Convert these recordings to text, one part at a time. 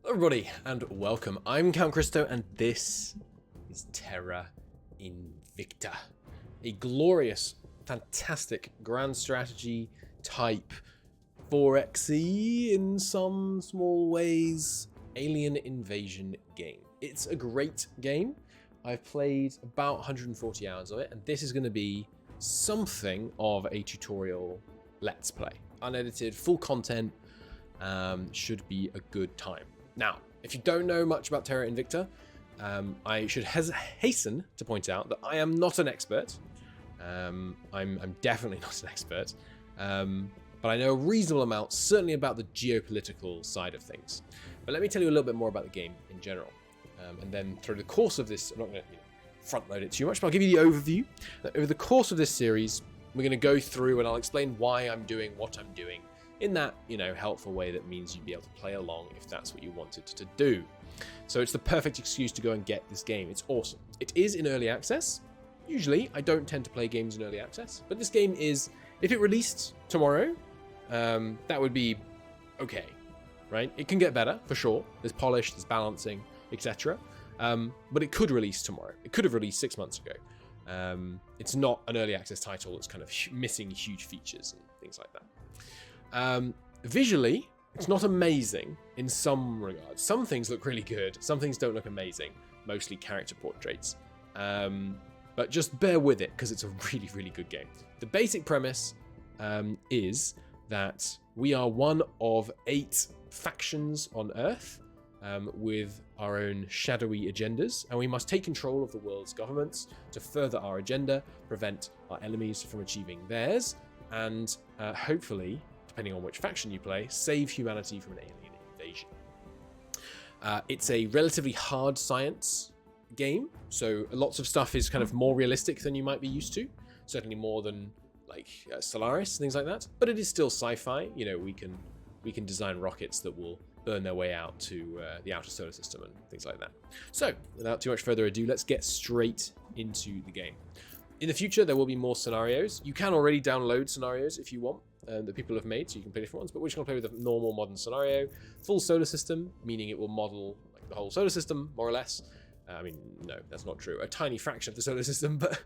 Everybody, and welcome. I'm Count Christo, and this is Terra Invicta. A glorious, fantastic grand strategy type 4xe in some small ways alien invasion game. It's a great game. I've played about 140 hours of it, and this is going to be something of a tutorial let's play. Unedited, full content, should be a good time. Now, if you don't know much about Terra Invicta, I should hasten to point out that I am not an expert. I'm definitely not an expert, but I know a reasonable amount, certainly about the geopolitical side of things. But let me tell you a little bit more about the game in general. And then through the course of this, I'm not going to front load it too much, but I'll give you the overview. Over the course of this series, we're going to go through and I'll explain why I'm doing what I'm doing in that, helpful way that means you'd be able to play along if that's what you wanted to do. So it's the perfect excuse to go and get this game. It's awesome. It is in early access. Usually, I don't tend to play games in early access, but this game is, if it released tomorrow, that would be okay, right? It can get better, for sure. There's polish, there's balancing, etc. But it could release tomorrow. It could have released 6 months ago. It's not an early access title that's kind of missing huge features and things like that. Visually, it's not amazing in some regards. Some things look really good. Some things don't look amazing. Mostly character portraits. But just bear with it because it's a really, really good game. The basic premise is that we are one of 8 factions on Earth with our own shadowy agendas, and we must take control of the world's governments to further our agenda, prevent our enemies from achieving theirs, and hopefully, depending on which faction you play, save humanity from an alien invasion. It's a relatively hard science game, so lots of stuff is kind of more realistic than you might be used to, certainly more than like Solaris, things like that, but it is still sci-fi. We can design rockets that will burn their way out to the outer solar system and things like that. So, without too much further ado, let's get straight into the game. In the future, there will be more scenarios. You can already download scenarios if you want, that people have made, so you can play different ones, but we're just going to play with a normal modern scenario. Full solar system, meaning it will model like the whole solar system, more or less. No, that's not true. A tiny fraction of the solar system, but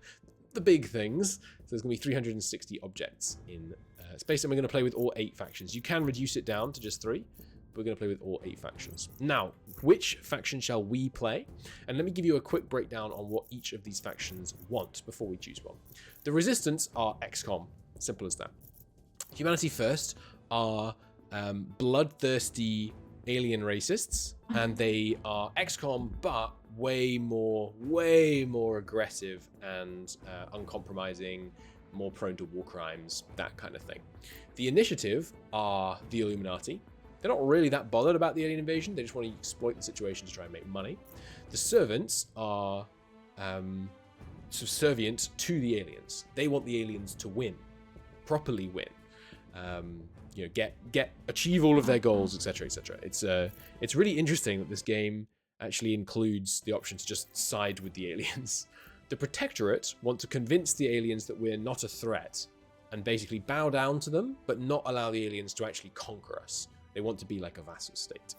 the big things. So there's going to be 360 objects in space, and we're going to play with all 8 factions. You can reduce it down to just 3, but we're going to play with all 8 factions. Now, which faction shall we play? And let me give you a quick breakdown on what each of these factions want before we choose one. The Resistance are XCOM, simple as that. Humanity First are bloodthirsty alien racists, and they are XCOM, but way more aggressive and uncompromising, more prone to war crimes, that kind of thing. The Initiative are the Illuminati. They're not really that bothered about the alien invasion. They just want to exploit the situation to try and make money. The Servants are subservient to the aliens. They want the aliens to win, properly win. Achieve all of their goals, etc., etc. It's really interesting that this game actually includes the option to just side with the aliens. The Protectorate want to convince the aliens that we're not a threat and basically bow down to them, but not allow the aliens to actually conquer us. They want to be like a vassal state.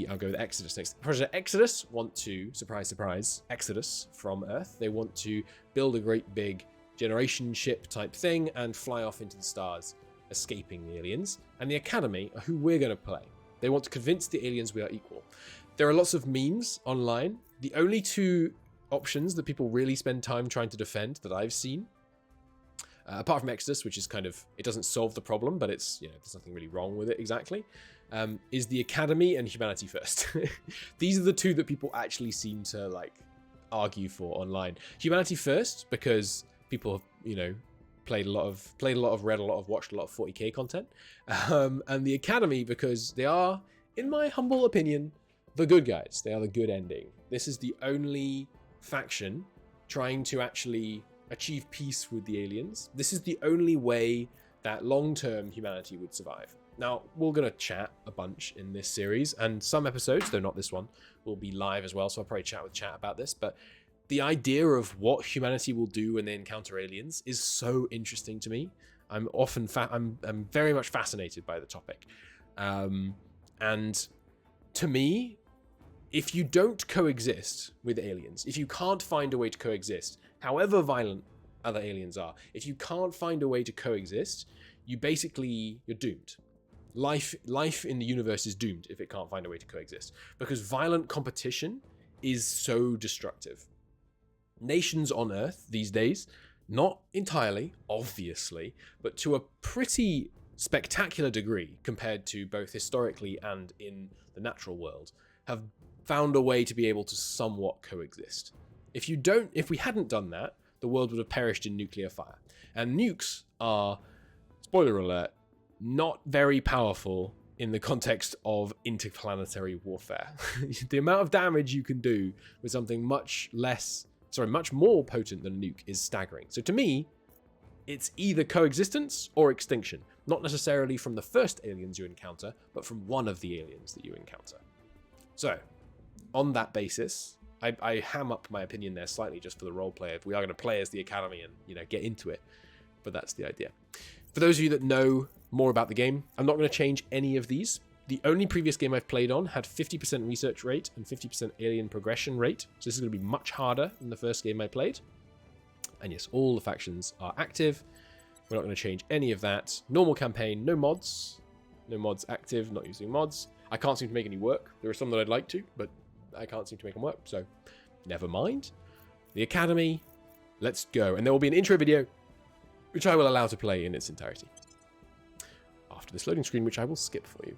I'll go with Exodus next. Project Exodus want to, surprise, surprise, Exodus from Earth. They want to build a great big generation ship type thing and fly off into the stars, escaping the aliens. And the Academy are who we're going to play. They want to convince the aliens we are equal. There are lots of memes online. The only 2 options that people really spend time trying to defend that I've seen, apart from Exodus, which is kind of, it doesn't solve the problem, but it's, there's nothing really wrong with it exactly, is the Academy and Humanity First. These are the 2 that people actually seem to argue for online. Humanity First, because people have, played a lot of, read a lot of, watched a lot of 40k content, and the Academy because they are, in my humble opinion, the good guys. They are the good ending. This is the only faction trying to actually achieve peace with the aliens. This is the only way that long-term humanity would survive. Now, we're going to chat a bunch in this series, and some episodes, though not this one, will be live as well, so I'll probably chat with chat about this, but the idea of what humanity will do when they encounter aliens is so interesting to me. I'm very much fascinated by the topic. And to me, if you don't coexist with aliens, if you can't find a way to coexist, however violent other aliens are, if you can't find a way to coexist, you're doomed. Life in the universe is doomed if it can't find a way to coexist, because violent competition is so destructive. Nations on Earth these days, not entirely, obviously, but to a pretty spectacular degree compared to both historically and in the natural world, have found a way to be able to somewhat coexist. If we hadn't done that, the world would have perished in nuclear fire. And nukes are, spoiler alert, not very powerful in the context of interplanetary warfare. The amount of damage you can do with something much more potent than a nuke is staggering. So to me, it's either coexistence or extinction. Not necessarily from the first aliens you encounter, but from one of the aliens that you encounter. So, on that basis, I ham up my opinion there slightly just for the role player. We are going to play as the Academy and, get into it. But that's the idea. For those of you that know more about the game, I'm not going to change any of these. The only previous game I've played on had 50% research rate and 50% alien progression rate. So this is going to be much harder than the first game I played. And yes, all the factions are active. We're not going to change any of that. Normal campaign, no mods. No mods active, not using mods. I can't seem to make any work. There are some that I'd like to, but I can't seem to make them work. So never mind. The Academy, let's go. And there will be an intro video, which I will allow to play in its entirety after this loading screen, which I will skip for you.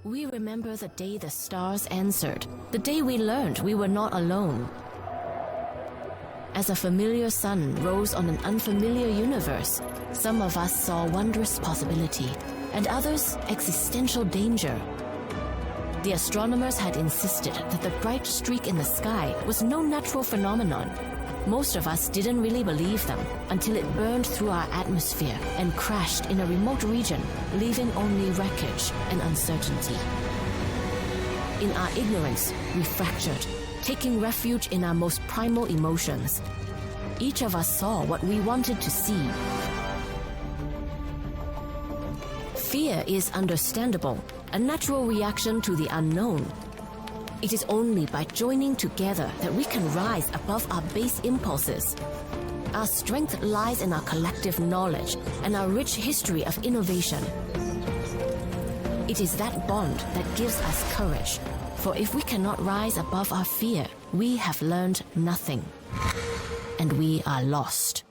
We remember the day the stars answered, the day we learned we were not alone. As a familiar sun rose on an unfamiliar universe, some of us saw wondrous possibility, and others existential danger. The astronomers had insisted that the bright streak in the sky was no natural phenomenon. Most of us didn't really believe them until it burned through our atmosphere and crashed in a remote region, leaving only wreckage and uncertainty. In our ignorance, we fractured, taking refuge in our most primal emotions. Each of us saw what we wanted to see. Fear is understandable, a natural reaction to the unknown. It is only by joining together that we can rise above our base impulses. Our strength lies in our collective knowledge and our rich history of innovation. It is that bond that gives us courage, for if we cannot rise above our fear, we have learned nothing, and we are lost.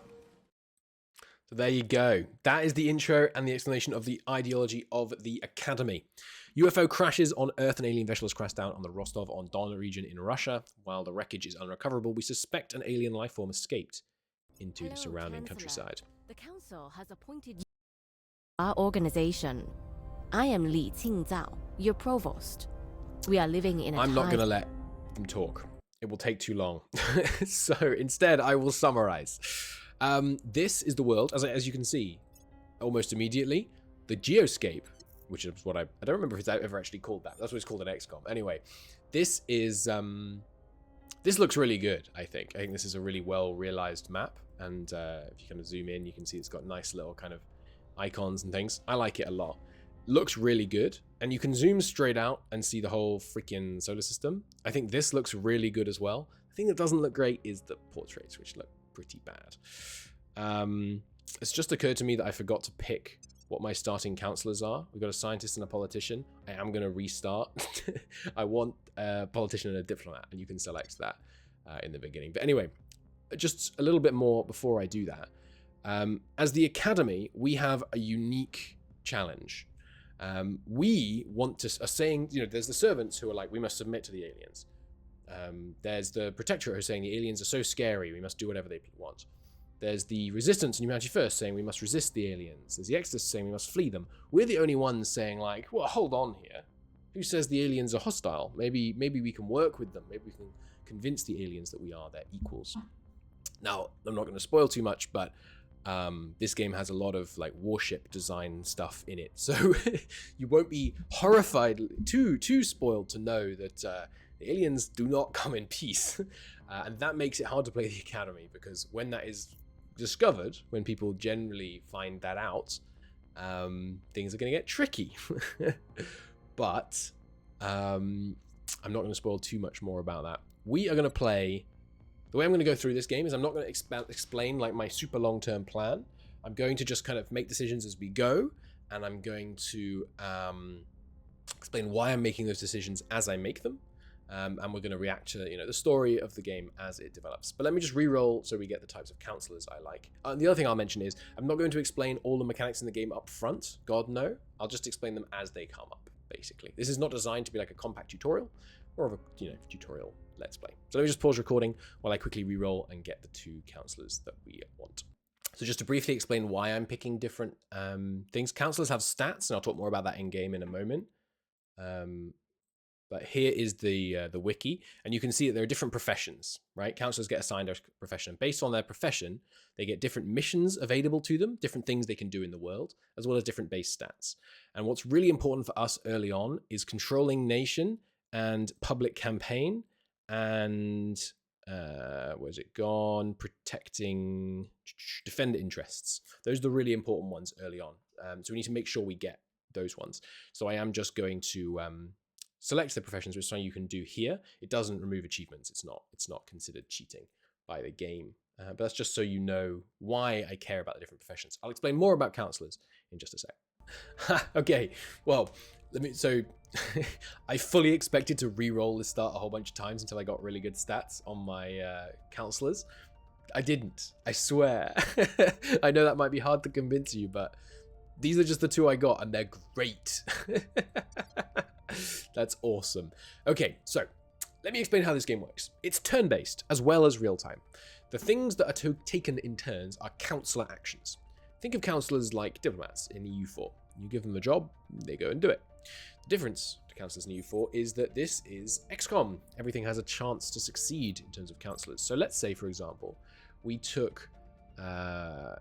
So there you go. That is the intro and the explanation of the ideology of the Academy. UFO crashes on Earth and alien vessels crash down on the Rostov-on-Don region in Russia. While the wreckage is unrecoverable, we suspect an alien life form escaped into the surrounding countryside. The council has appointed our organization. I am Li Qingzao, your provost. We are living in a I'm not going to let them talk. It will take too long. So instead, I will summarize. This is the world, as you can see, almost immediately. The geoscape, which is what I don't remember if it's ever actually called that. That's what it's called in XCOM. Anyway, this is this looks really good. I think this is a really well realized map, and if you kind of zoom in, you can see it's got nice little kind of icons and things. I like it a lot. Looks really good, and you can zoom straight out and see the whole freaking solar system. I think this looks really good as well. The thing that doesn't look great is the portraits, which look pretty bad. It's just occurred to me that I forgot to pick what my starting counselors are. We've got a scientist and a politician. I am going to restart. I want a politician and a diplomat, and you can select that in the beginning. But anyway, just a little bit more before I do that. As the Academy, we have a unique challenge. We want to, are saying, there's the servants who are like, we must submit to the aliens. There's the Protectorate who are saying the aliens are so scary, we must do whatever they want. There's the Resistance and Humanity First saying we must resist the aliens. There's the Exodus saying we must flee them. We're the only ones saying like, well, hold on here. Who says the aliens are hostile? Maybe we can work with them. Maybe we can convince the aliens that we are their equals. Now, I'm not going to spoil too much, but this game has a lot of like warship design stuff in it. So you won't be horrified, too spoiled to know that the aliens do not come in peace. And that makes it hard to play the Academy, because when that is discovered, when people generally find that out, things are going to get tricky. But I'm not going to spoil too much more about that. We are going to play... The way I'm going to go through this game is I'm not going to explain like my super long-term plan. I'm going to just kind of make decisions as we go, and I'm going to explain why I'm making those decisions as I make them. And we're going to react to the story of the game as it develops. But let me just re-roll so we get the types of counselors I like. The other thing I'll mention is I'm not going to explain all the mechanics in the game up front. God, no. I'll just explain them as they come up, basically. This is not designed to be like a compact tutorial, more of a tutorial let's play. So let me just pause recording while I quickly re-roll and get the 2 counselors that we want. So just to briefly explain why I'm picking different things. Counselors have stats, and I'll talk more about that in game in a moment. But here is the wiki, and you can see that there are different professions, right? Counselors get assigned a profession. Based on their profession, they get different missions available to them, different things they can do in the world, as well as different base stats. And what's really important for us early on is controlling nation and public campaign, and where's it gone? Protecting, defend interests. Those are the really important ones early on. So we need to make sure we get those ones. So I am just going to select the professions, which is something you can do here. It doesn't remove achievements. It's not considered cheating by the game. But that's just so you know why I care about the different professions. I'll explain more about counselors in just a sec. Okay, well, so I fully expected to re-roll this start a whole bunch of times until I got really good stats on my counselors. I didn't, I swear. I know that might be hard to convince you, but these are just the 2 I got, and they're great. That's awesome. Okay, so let me explain how this game works. It's turn-based as well as real-time. The things that are taken in turns are counselor actions. Think of counselors like diplomats in EU4. You give them a job, they go and do it. The difference to counselors in EU4 is that this is XCOM. Everything has a chance to succeed in terms of counselors. So let's say, for example, we took, I'm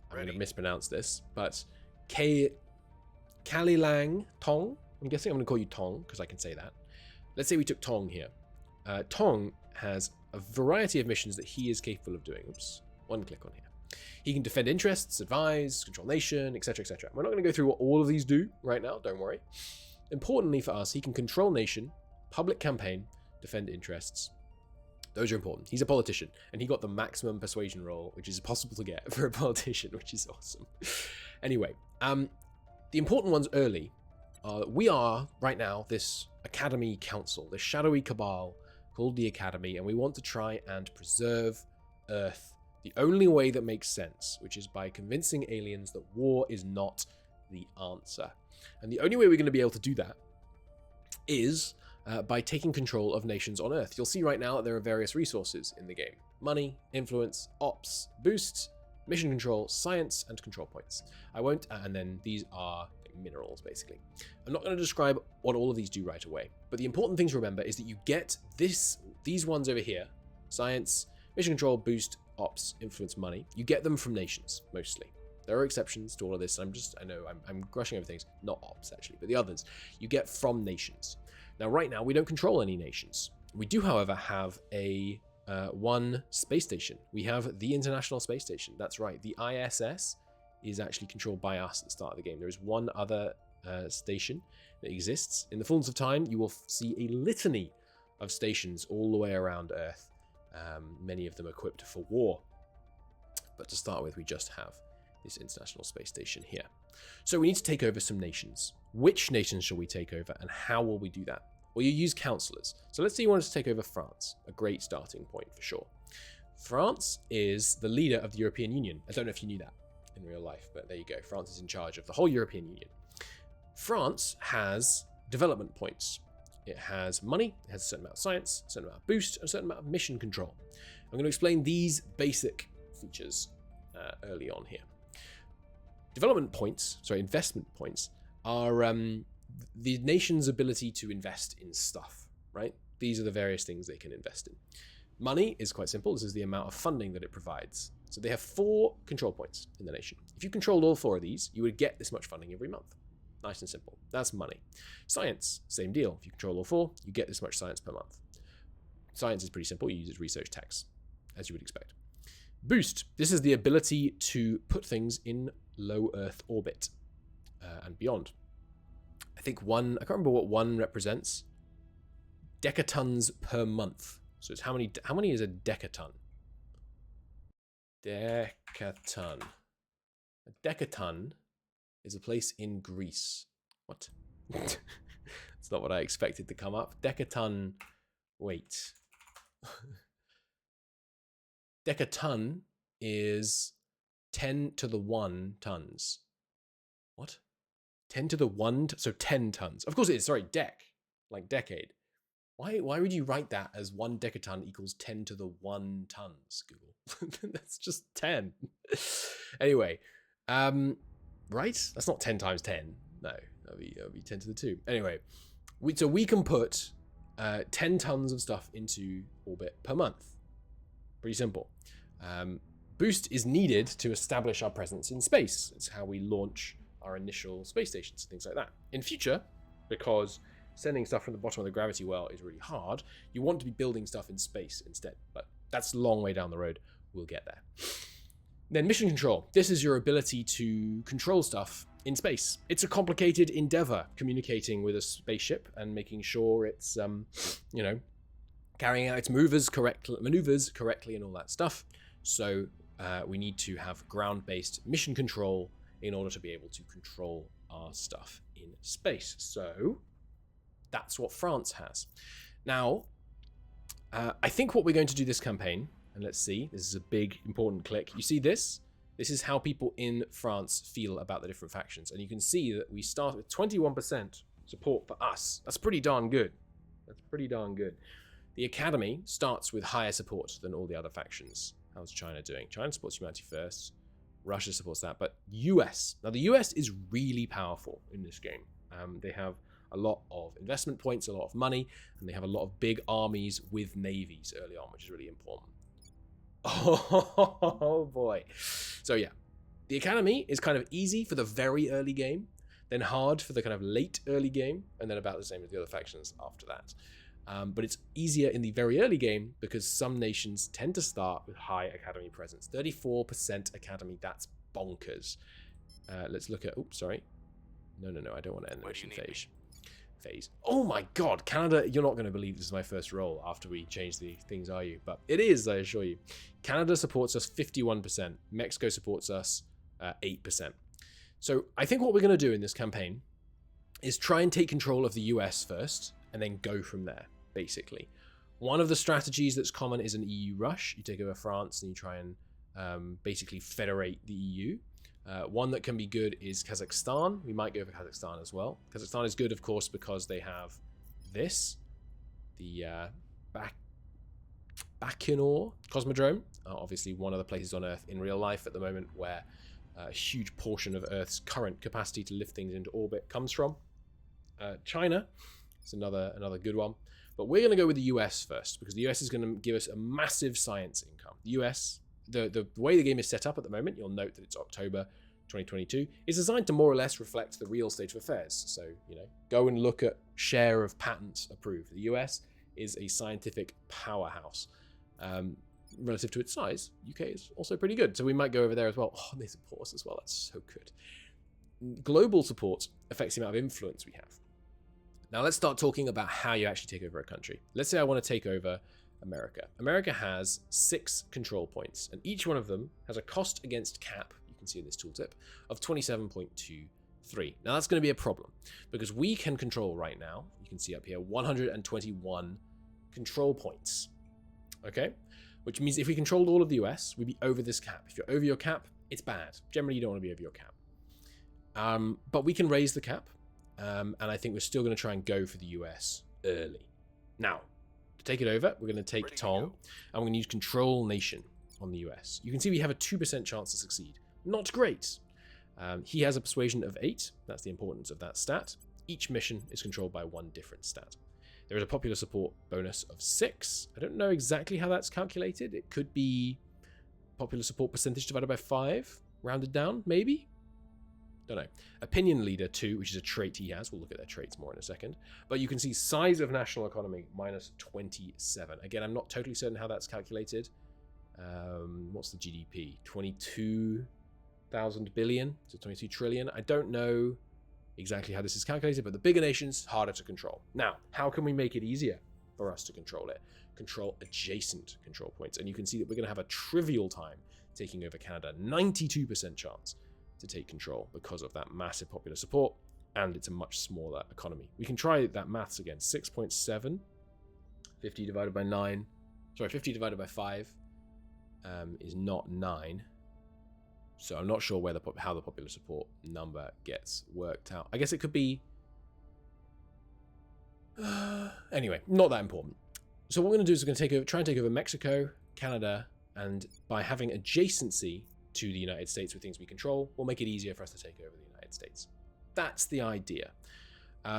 going to mispronounce this, but Kalilang Tong. I'm guessing I'm going to call you Tong because I can say that. Let's say we took Tong here. Tong has a variety of missions that he is capable of doing. Oops, one click on here. He can defend interests, advise, control nation, etc., etc. We're not going to go through what all of these do right now, don't worry. Importantly for us, he can control nation, public campaign, defend interests. Those are important. He's a politician, and he got the maximum persuasion roll, which is possible to get for a politician, which is awesome. Anyway, the important ones early. We are, right now, this Academy Council, this shadowy cabal called the Academy, and we want to try and preserve Earth the only way that makes sense, which is by convincing aliens that war is not the answer. And the only way we're going to be able to do that is by taking control of nations on Earth. You'll see right now that there are various resources in the game. Money, influence, ops, boost, mission control, science, and control points. I won't, and then these are minerals, basically. I'm not going to describe what all of these do right away, but the important thing to remember is that you get these ones over here, science, mission control, boost, ops, influence, money. You get them from nations, mostly. There are exceptions to all of this. I'm brushing over things, not ops actually, but the others you get from nations. Now, right now, we don't control any nations. We do, however, have a one space station. We have the International Space Station. That's right. The ISS is actually controlled by us at the start of the game. There is one other station that exists. In the fullness of time, you will see a litany of stations all the way around Earth, many of them equipped for war. But to start with, we just have this International Space Station here. So we need to take over some nations. Which nations shall we take over, and how will we do that? Well, you use counselors. So let's say you want us to take over France, a great starting point for sure. France is the leader of the European Union. I don't know if you knew that in real life, but there you go. France is in charge of the whole European Union. France has development points. It has money, it has a certain amount of science, a certain amount of boost, and a certain amount of mission control. I'm going to explain these basic features early on here. Investment points are the nation's ability to invest in stuff, right? These are the various things they can invest in. Money is quite simple. This is the amount of funding that it provides. So they have 4 control points in the nation. If you controlled all 4 of these, you would get this much funding every month. Nice and simple. That's money. Science, same deal. If you control all 4, you get this much science per month. Science is pretty simple. You use its research tax, as you would expect. Boost. This is the ability to put things in low Earth orbit and beyond. I think one, I can't remember what one represents. Decatons per month. So it's how many is a decaton? Decaton. A decaton is a place in Greece. What? That's not what I expected to come up. Decaton, wait. Decaton is 10 to the 1 tons. What? 10 to the 1, so 10 tons. Of course it is, sorry, like decade. Why would you write that as 1 decaton equals 10 to the 1 tons, Google? That's just 10. Anyway, right? That's not 10 times 10. No, that'll be 10 to the 2. Anyway, so we can put 10 tons of stuff into orbit per month. Pretty simple. Boost is needed to establish our presence in space. It's how we launch our initial space stations and things like that. In future, because sending stuff from the bottom of the gravity well is really hard, you want to be building stuff in space instead. But that's a long way down the road. We'll get there. Then mission control. This is your ability to control stuff in space. It's a complicated endeavor, communicating with a spaceship and making sure it's, carrying out its maneuvers correctly and all that stuff. So we need to have ground-based mission control in order to be able to control our stuff in space. So that's what France has. Now, I think what we're going to do this campaign, and let's see, this is a big, important click. You see this? This is how people in France feel about the different factions. And you can see that we start with 21% support for us. That's pretty darn good. That's pretty darn good. The Academy starts with higher support than all the other factions. How's China doing? China supports humanity first. Russia supports that. But US. Now, the US is really powerful in this game. They have a lot of investment points, a lot of money, and they have a lot of big armies with navies early on, which is really important. Oh, boy. So, yeah. The Academy is kind of easy for the very early game, then hard for the kind of late early game, and then about the same as the other factions after that. But it's easier in the very early game because some nations tend to start with high Academy presence. 34% Academy, that's bonkers. Let's look at, oops, sorry. No, I don't want to end the mission phase. Oh my god, Canada, you're not going to believe this is my first roll after we change the things, are you? But it is, I assure you. Canada supports us 51%. Mexico supports us 8%. So I think what we're going to do in this campaign is try and take control of the US first, and then go from there, basically. One of the strategies that's common is an EU rush. You take over France and you try and basically federate the EU. One that can be good is Kazakhstan. We might go for Kazakhstan as well. Kazakhstan is good, of course, because they have this, the Baikonur Cosmodrome. Obviously, one of the places on Earth in real life at the moment where a huge portion of Earth's current capacity to lift things into orbit comes from. China is another good one. But we're going to go with the US first, because the US is going to give us a massive science income. The US, the way the game is set up at the moment, you'll note that it's October 2022, is designed to more or less reflect the real state of affairs. So, go and look at share of patents approved. The US is a scientific powerhouse. Relative to its size, UK is also pretty good. So we might go over there as well. Oh, they support us as well. That's so good. Global support affects the amount of influence we have. Now let's start talking about how you actually take over a country. Let's say I want to take over America. America has 6 control points, and each one of them has a cost against cap, you can see in this tooltip, of 27.23. Now that's going to be a problem, because we can control right now, you can see up here, 121 control points. Okay? Which means if we controlled all of the US, we'd be over this cap. If you're over your cap, it's bad. Generally, you don't want to be over your cap. But we can raise the cap. And I think we're still going to try and go for the US early. Now, to take it over, we're going to take Tong, and we're going to use Control Nation on the US. You can see we have a 2% chance to succeed. Not great. He has a persuasion of 8. That's the importance of that stat. Each mission is controlled by one different stat. There is a popular support bonus of 6. I don't know exactly how that's calculated. It could be popular support percentage divided by 5, rounded down, maybe? Don't know. Opinion leader 2, which is a trait he has. We'll look at their traits more in a second. But you can see size of national economy, minus 27. Again, I'm not totally certain how that's calculated. What's the GDP? 22,000 billion? So 22 trillion? I don't know exactly how this is calculated, but the bigger nations, harder to control. Now, how can we make it easier for us to control it? Control adjacent control points. And you can see that we're going to have a trivial time taking over Canada. 92% chance to take control because of that massive popular support, and it's a much smaller economy. We can try that maths again. 6.7, 50 divided by 9, sorry, 50 divided by 5 is not 9. So I'm not sure where how the popular support number gets worked out. I guess it could be... anyway, not that important. So what we're going to do is we're going to try and take over Mexico, Canada, and by having adjacency to the United States with things we control, we'll make it easier for us to take over the United States. That's the idea.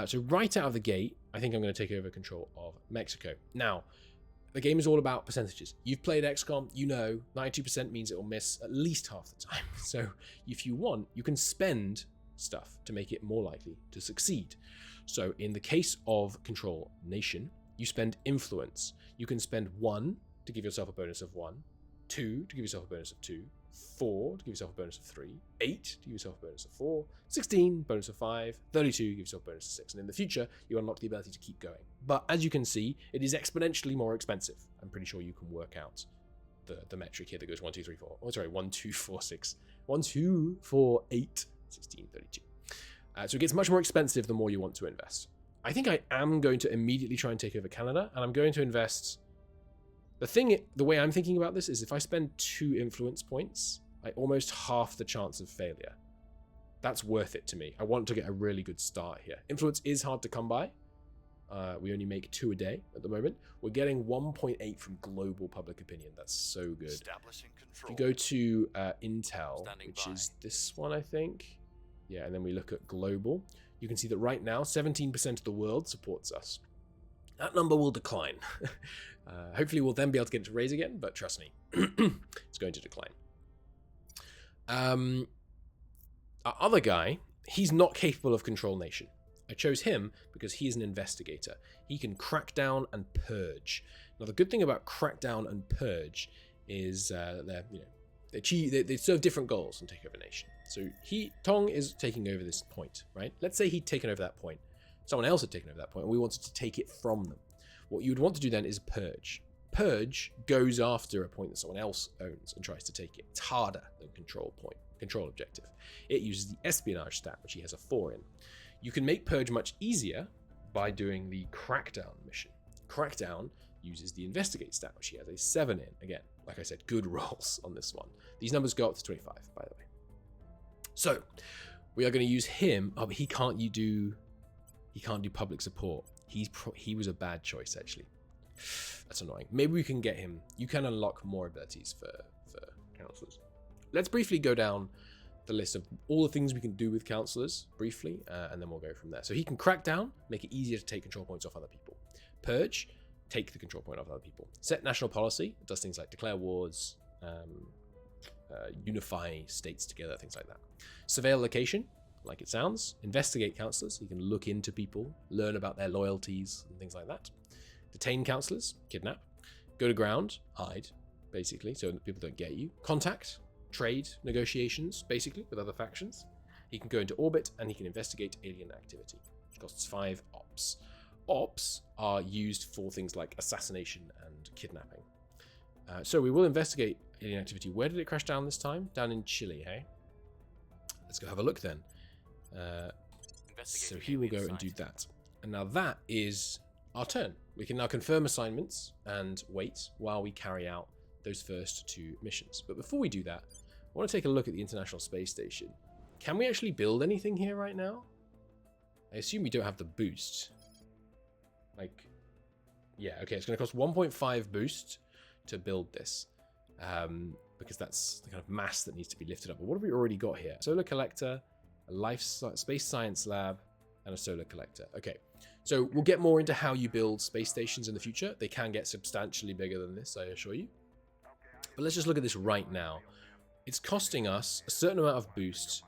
So right out of the gate, I think I'm going to take over control of Mexico. Now, the game is all about percentages. You've played XCOM, you know 92% means it will miss at least half the time. So if you want, you can spend stuff to make it more likely to succeed. So in the case of Control Nation, you spend influence. You can spend 1 to give yourself a bonus of 1, 2 to give yourself a bonus of 2, 4 to give yourself a bonus of 3, 8 to give yourself a bonus of 4, 16, bonus of 5, 32, give yourself a bonus of 6. And in the future, you unlock the ability to keep going. But as you can see, it is exponentially more expensive. I'm pretty sure you can work out the metric here that goes 1, 2, 3, 4. Oh, sorry, 1, 2, 4, 6. 1, 2, 4, 8, 16, 32. So it gets much more expensive the more you want to invest. I think I am going to immediately try and take over Canada, and I'm going to invest... The way I'm thinking about this is if I spend 2 influence points, I almost half the chance of failure. That's worth it to me. I want to get a really good start here. Influence is hard to come by. We only make 2 a day at the moment. We're getting 1.8 from global public opinion. That's so good. Establishing control. If you go to Intel, Standing which by. is this one, I think. Yeah, and then we look at global. You can see that right now, 17% of the world supports us. That number will decline. Hopefully we'll then be able to get it to raise again, but trust me, it's going to decline. Our other guy, he's not capable of Control Nation. I chose him because he is an investigator. He can crack down and purge. Now the good thing about crack down and purge is they serve different goals and take over a nation. So Tong is taking over this point, right? Let's say he'd taken over that point. Someone else had taken over that point and we wanted to take it from them. What you would want to do then is purge. Purge goes after a point that someone else owns and tries to take it. It's harder than control objective. It uses the espionage stat, which he has a 4 in. You can make purge much easier by doing the crackdown mission. Crackdown uses the investigate stat, which he has a 7 in. Again, like I said, good rolls on this one. These numbers go up to 25, by the way. So we are going to use him. Oh, but he can't do public support. He was a bad choice, actually. That's annoying. Maybe we can get him. You can unlock more abilities for counselors. Let's briefly go down the list of all the things we can do with counselors, briefly, and then we'll go from there. So he can crack down, make it easier to take control points off other people. Purge, take the control point off other people. Set national policy, it does things like declare wars, unify states together, things like that. Surveil location, like it sounds. Investigate counselors, you can look into people, learn about their loyalties and things like that. Detain counselors, kidnap. Go to ground, hide, basically, so that people don't get you. Contact, trade, negotiations, basically, with other factions. He can go into orbit and he can investigate alien activity, which costs 5 ops. Ops are used for things like assassination and kidnapping. So we will investigate alien activity. Where did it crash down this time? Down in Chile, hey? Let's go have a look then. So he will go and do that. And now that is our turn. We can now confirm assignments and wait while we carry out those first 2 missions. But before we do that, I want to take a look at the International Space Station. Can we actually build anything here right now? I assume we don't have the boost. Yeah, okay, it's going to cost 1.5 boost to build this. Because that's the kind of mass that needs to be lifted up. But what have we already got here? Solar collector, a space science lab, and a solar collector. Okay, so we'll get more into how you build space stations in the future. They can get substantially bigger than this, I assure you. But let's just look at this right now. It's costing us a certain amount of boost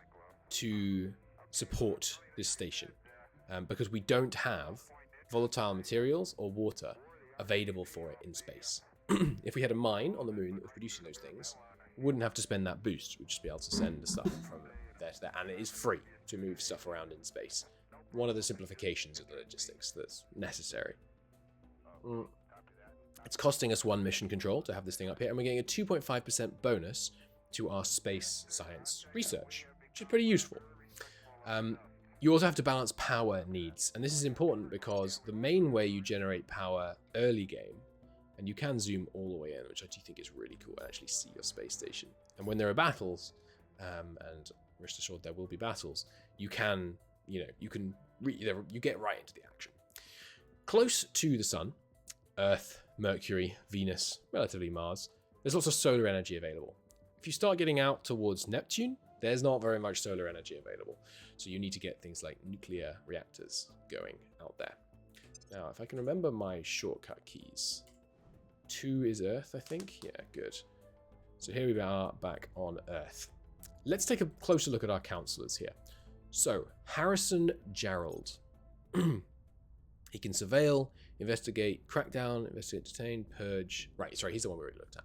to support this station because we don't have volatile materials or water available for it in space. If we had a mine on the moon that was producing those things, we wouldn't have to spend that boost. We'd just be able to send the stuff from there there to there, and it is free to move stuff around in space. One of the simplifications of the logistics that's necessary. It's costing us 1 mission control to have this thing up here, and we're getting a 2.5% bonus to our space science research, which is pretty useful. You also have to balance power needs, and this is important because the main way you generate power early game, and you can zoom all the way in, which I do think is really cool, and actually see your space station. And when there are battles, and rest assured there will be battles, you can, you get right into the action. Close to the sun, Earth, Mercury, Venus, relatively Mars, there's lots of solar energy available. If you start getting out towards Neptune, there's not very much solar energy available. So you need to get things like nuclear reactors going out there. Now, if I can remember my shortcut keys. 2 is Earth, I think. Yeah, good. So here we are back on Earth. Let's take a closer look at our counselors here. So, Harrison Gerald. He can surveil, investigate, crack down, investigate, detain, purge. Right, sorry, he's the one we already looked at.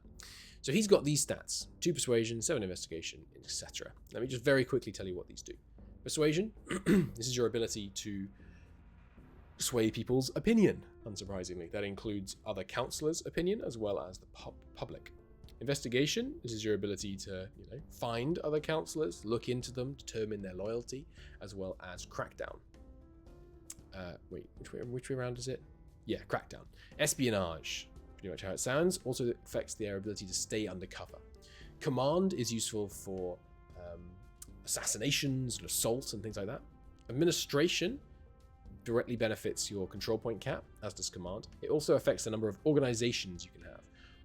So he's got these stats: 2 persuasion, 7 investigation, etc. Let me just very quickly tell you what these do. Persuasion, this is your ability to sway people's opinion, unsurprisingly. That includes other counselors' opinion as well as the public. Investigation, this is your ability to, find other counselors, look into them, determine their loyalty, as well as crackdown. Wait, which way around is it? Yeah, crackdown. Espionage, pretty much how it sounds, also affects their ability to stay undercover. Command is useful for assassinations and assault and things like that. Administration directly benefits your control point cap, as does command. It also affects the number of organizations you can have.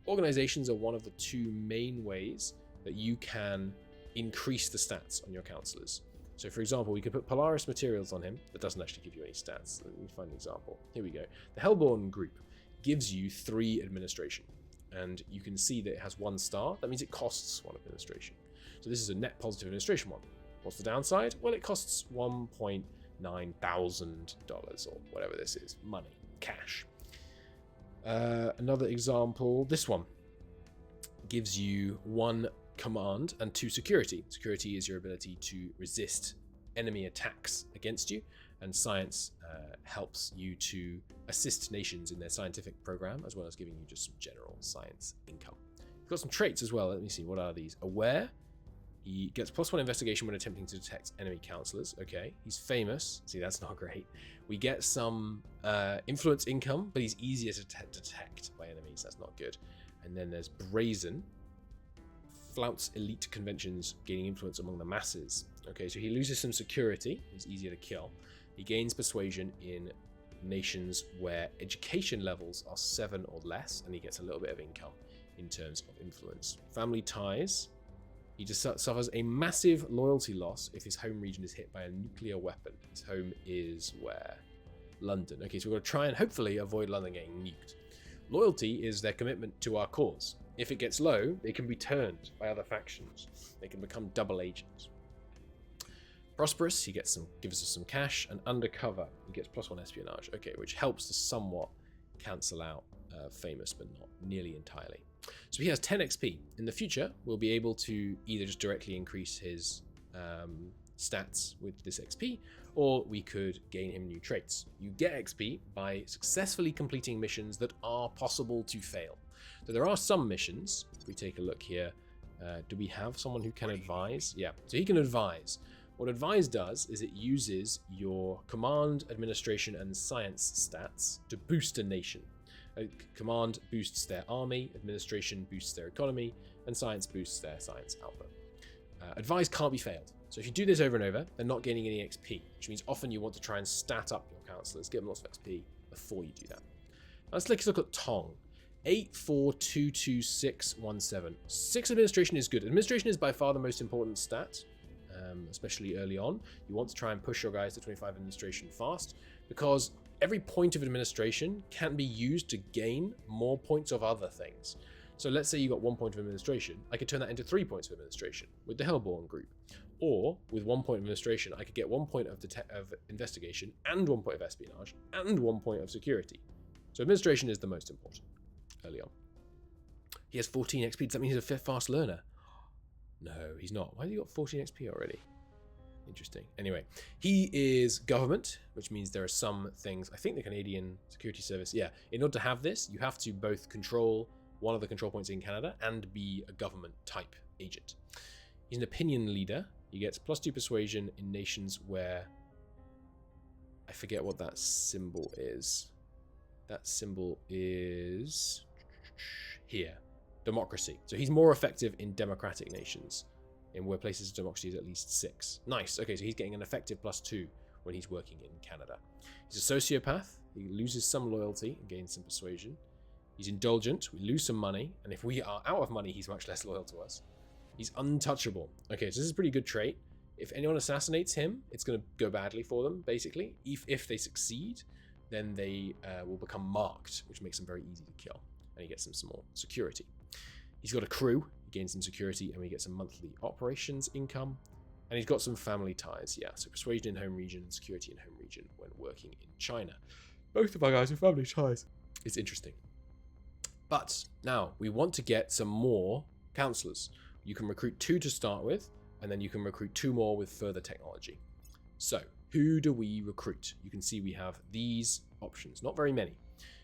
Organizations are one of the 2 main ways that you can increase the stats on your counselors. So for example, we could put Polaris Materials on him. That doesn't actually give you any stats. Let me find an example. Here we go. The Hellborn group gives you 3 administration. And you can see that it has 1 star. That means it costs 1 administration. So this is a net positive administration one. What's the downside? Well, it costs $1,900 or whatever this is. Money. Cash. Another example, this one gives you 1 command and 2 security. Security is your ability to resist enemy attacks against you, and science helps you to assist nations in their scientific program, as well as giving you just some general science income. You've got some traits as well. Let me see, what are these? Aware. He gets +1 investigation when attempting to detect enemy counselors. Okay, he's famous. See, that's not great. We get some influence income, but he's easier to detect by enemies. That's not good. And then there's brazen. Flouts elite conventions, gaining influence among the masses. Okay, so he loses some security. He's easier to kill. He gains persuasion in nations where education levels are 7 or less, and he gets a little bit of income in terms of influence. Family ties. He just suffers a massive loyalty loss if his home region is hit by a nuclear weapon. His home is where? London. Okay, so we're going to try and hopefully avoid London getting nuked. Loyalty is their commitment to our cause. If it gets low, they can be turned by other factions. They can become double agents. Prosperous, he gives us some cash, and undercover, he gets +1 espionage. Okay, which helps to somewhat cancel out famous, but not nearly entirely. So he has 10 XP. In the future, we'll be able to either just directly increase his stats with this XP, or we could gain him new traits. You get XP by successfully completing missions that are possible to fail. So there are some missions. If we take a look here, do we have someone who can advise? Yeah, so he can advise. What advise does is it uses your command, administration, and science stats to boost a nation. Command boosts their army, administration boosts their economy, and science boosts their science output. Advise can't be failed. So if you do this over and over, they're not gaining any XP, which means often you want to try and stat up your counselors, get them lots of XP before you do that. Now let's take a look at Tong. 84221617. 6 administration is good. Administration is by far the most important stat, especially early on. You want to try and push your guys to 25 administration fast, because every point of administration can be used to gain more points of other things. So let's say you got 1 point of administration, I could turn that into 3 points of administration with the Hellborn group. Or with 1 point of administration, I could get 1 point of investigation and 1 point of espionage and 1 point of security. So administration is the most important early on. He has 14 XP. Does that mean he's a fast learner? No, he's not. Why has he got 14 XP already? Interesting. Anyway, he is government, which means there are some things. I think the Canadian Security Service, yeah. In order to have this, you have to both control one of the control points in Canada and be a government type agent. He's an opinion leader. He gets +2 persuasion in nations where... I forget what that symbol is. That symbol is... here. Democracy. So he's more effective in democratic nations. In where places of democracy is at least 6. Nice. Okay, so he's getting an effective +2 when he's working in Canada. He's a sociopath. He loses some loyalty and gains some persuasion. He's indulgent. We lose some money. And if we are out of money, he's much less loyal to us. He's untouchable. Okay, so this is a pretty good trait. If anyone assassinates him, it's going to go badly for them, basically. If they succeed, then they will become marked, which makes them very easy to kill. And he gets them some more security. He's got a crew. He gains some security, and we get some monthly operations income. And he's got some family ties, yeah. So persuasion in home region and security in home region when working in China. Both of our guys have family ties. It's interesting. But now we want to get some more counselors. You can recruit 2 to start with, and then you can recruit 2 more with further technology. So who do we recruit? You can see we have these options, not very many.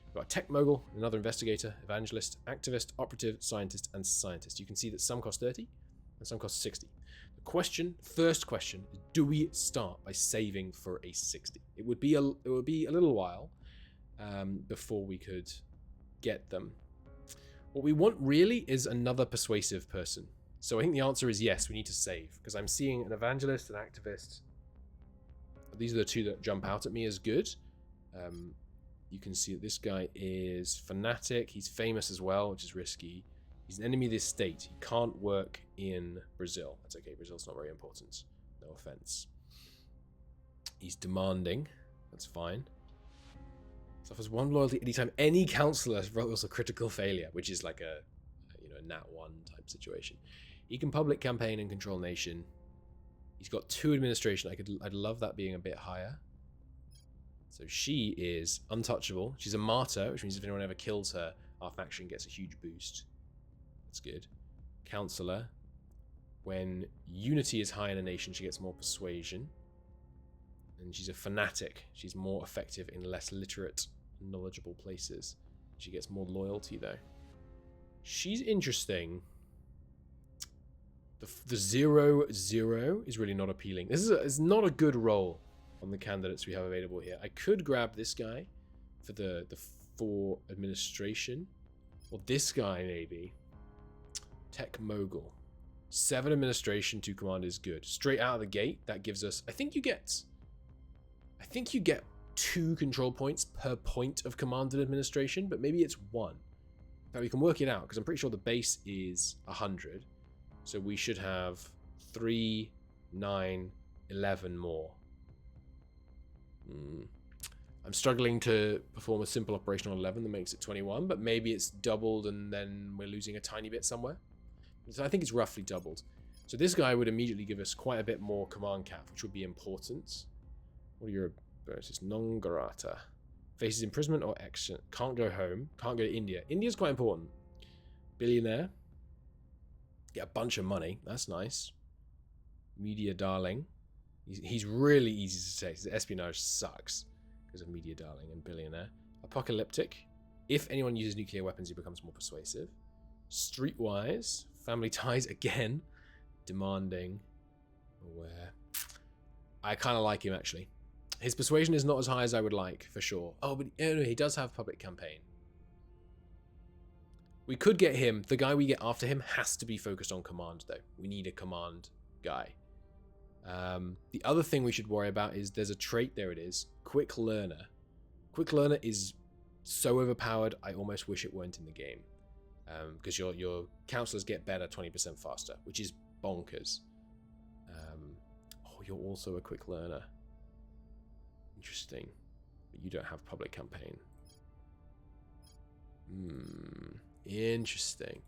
We've got a tech mogul, another investigator, evangelist, activist, operative, scientist, and scientist. You can see that some cost 30 and some cost 60. The first question is, do we start by saving for a 60? It would be a little while before we could get them. What we want really is another persuasive person. So I think the answer is yes, we need to save, because I'm seeing an evangelist, an activist. These are the 2 that jump out at me as good. You can see that this guy is fanatic. He's famous as well, which is risky. He's an enemy of this state. He can't work in Brazil. That's okay, Brazil's not very important. No offense. He's demanding. That's fine. Suffers 1 loyalty anytime any counselor rolls a critical failure, which is like a nat 1 type situation. He can public campaign and control nation. He's got 2 administration. I'd love that being a bit higher. So she is untouchable. She's a martyr, which means if anyone ever kills her, our faction gets a huge boost. That's good. Counselor. When unity is high in a nation, she gets more persuasion. And she's a fanatic. She's more effective in less literate, knowledgeable places. She gets more loyalty, though. She's interesting. The 0-0 is really not appealing. This is not a good role on the candidates we have available here. I could grab this guy for the 4 administration. Or this guy, maybe. Tech mogul. 7 administration, 2 command is good. Straight out of the gate, that gives us... I think you get 2 control points per point of command and administration, but maybe it's 1. But we can work it out, because I'm pretty sure the base is 100. So we should have 3, 9, 11 more. I'm struggling to perform a simple operation on 11 that makes it 21, but maybe it's doubled and then we're losing a tiny bit somewhere. So I think it's roughly doubled. So this guy would immediately give us quite a bit more command cap, which would be important. What are your bonuses? Non grata. Faces imprisonment or action. Can't go home. Can't go to India. India's quite important. Billionaire. Get a bunch of money. That's nice. Media darling. He's really easy to say. His espionage sucks because of media darling and billionaire. Apocalyptic. If anyone uses nuclear weapons, he becomes more persuasive. Streetwise. Family ties again. Demanding. Aware. I kind of like him, actually. His persuasion is not as high as I would like, for sure. Oh, but he does have public campaign. We could get him. The guy we get after him has to be focused on command, though. We need a command guy. The other thing we should worry about is there's a trait. There it is. Quick learner. Quick learner is so overpowered, I almost wish it weren't in the game. Because your counselors get better 20% faster, which is bonkers. Oh, you're also a quick learner. Interesting. But you don't have public campaign. Interesting.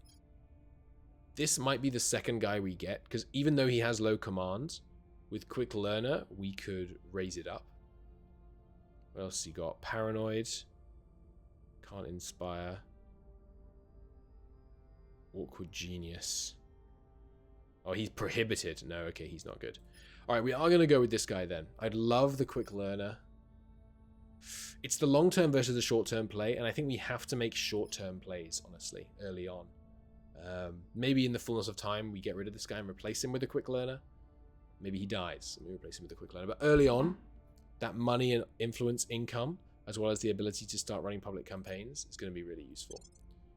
This might be the second guy we get, because even though he has low command, with quick learner, we could raise it up. What else he got? Paranoid. Can't inspire. Awkward genius. Oh, he's prohibited. No, okay, he's not good. Alright, we are going to go with this guy then. I'd love the quick learner. It's the long-term versus the short-term play, and I think we have to make short-term plays, honestly, early on. Maybe in the fullness of time, we get rid of this guy and replace him with a quick learner. Maybe he dies, and we replace him with a quick learner. But early on, that money and influence income, as well as the ability to start running public campaigns, is going to be really useful.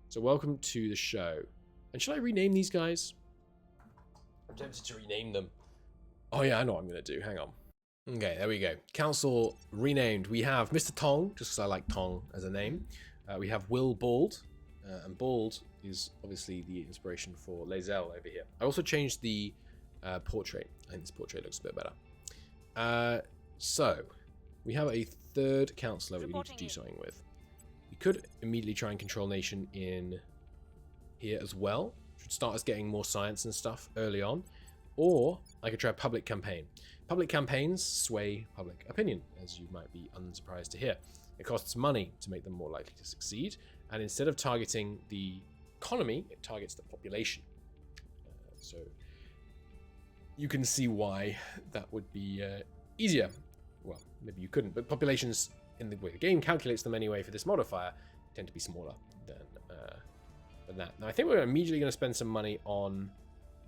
So welcome to the show. And should I rename these guys? I'm tempted to rename them. Oh yeah, I know what I'm going to do. Hang on. Okay, there we go. Council renamed. We have Mr. Tong, just because I like Tong as a name. We have Will Bald, and Bald is obviously the inspiration for Lae'zel over here. I also changed the portrait. I think this portrait looks a bit better. So, we have a third councillor we need to do something with. We could immediately try and control nation in here as well. Should start us getting more science and stuff early on. Or I could try a public campaign. Public campaigns sway public opinion, as you might be unsurprised to hear. It costs money to make them more likely to succeed, and instead of targeting the economy, it targets the population. So you can see why that would be easier. Well, maybe you couldn't, but populations, in the way the game calculates them anyway for this modifier, tend to be smaller than that. Now, I think we're immediately going to spend some money on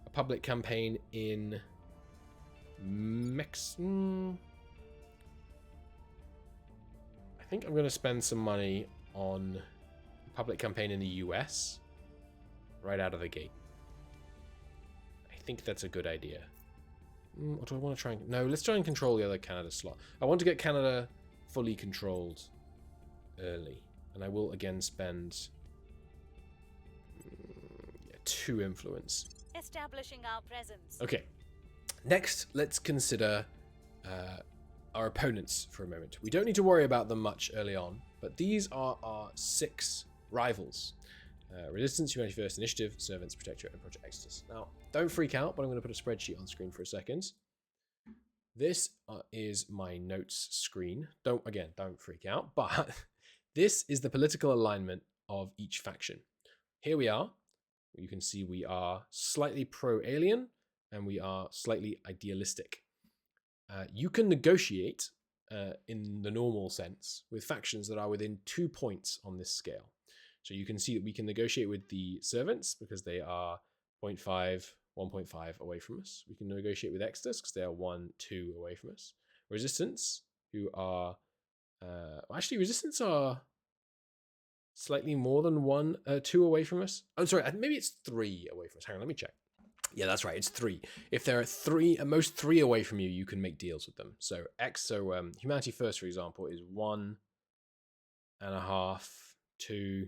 a public campaign in I think I'm going to spend some money on a public campaign in the US right out of the gate. I think that's a good idea. Or do I want to try and... No, let's try and control the other Canada slot. I want to get Canada fully controlled early. And I will again spend 2 influence. Establishing our presence. Okay. Next, let's consider our opponents for a moment. We don't need to worry about them much early on, but these are our 6 rivals. Resistance, Humanity First, Initiative, Servants, Protectorate, and Project Exodus. Now, don't freak out, but I'm going to put a spreadsheet on screen for a second. This is my notes screen. Don't freak out, but this is the political alignment of each faction. Here we are. You can see we are slightly pro-alien, and we are slightly idealistic. You can negotiate in the normal sense with factions that are within 2 points on this scale. So you can see that we can negotiate with the servants because they are 0.5, 1.5 away from us. We can negotiate with Exodus because they are 1, 2 away from us. Resistance, who are... actually, Resistance are slightly more than 1, 2 away from us. I'm sorry, maybe it's 3 away from us. Hang on, let me check. Yeah, that's right. It's 3. If there are 3, at most 3 away from you, you can make deals with them. So Humanity First, for example, is 1.5, 2,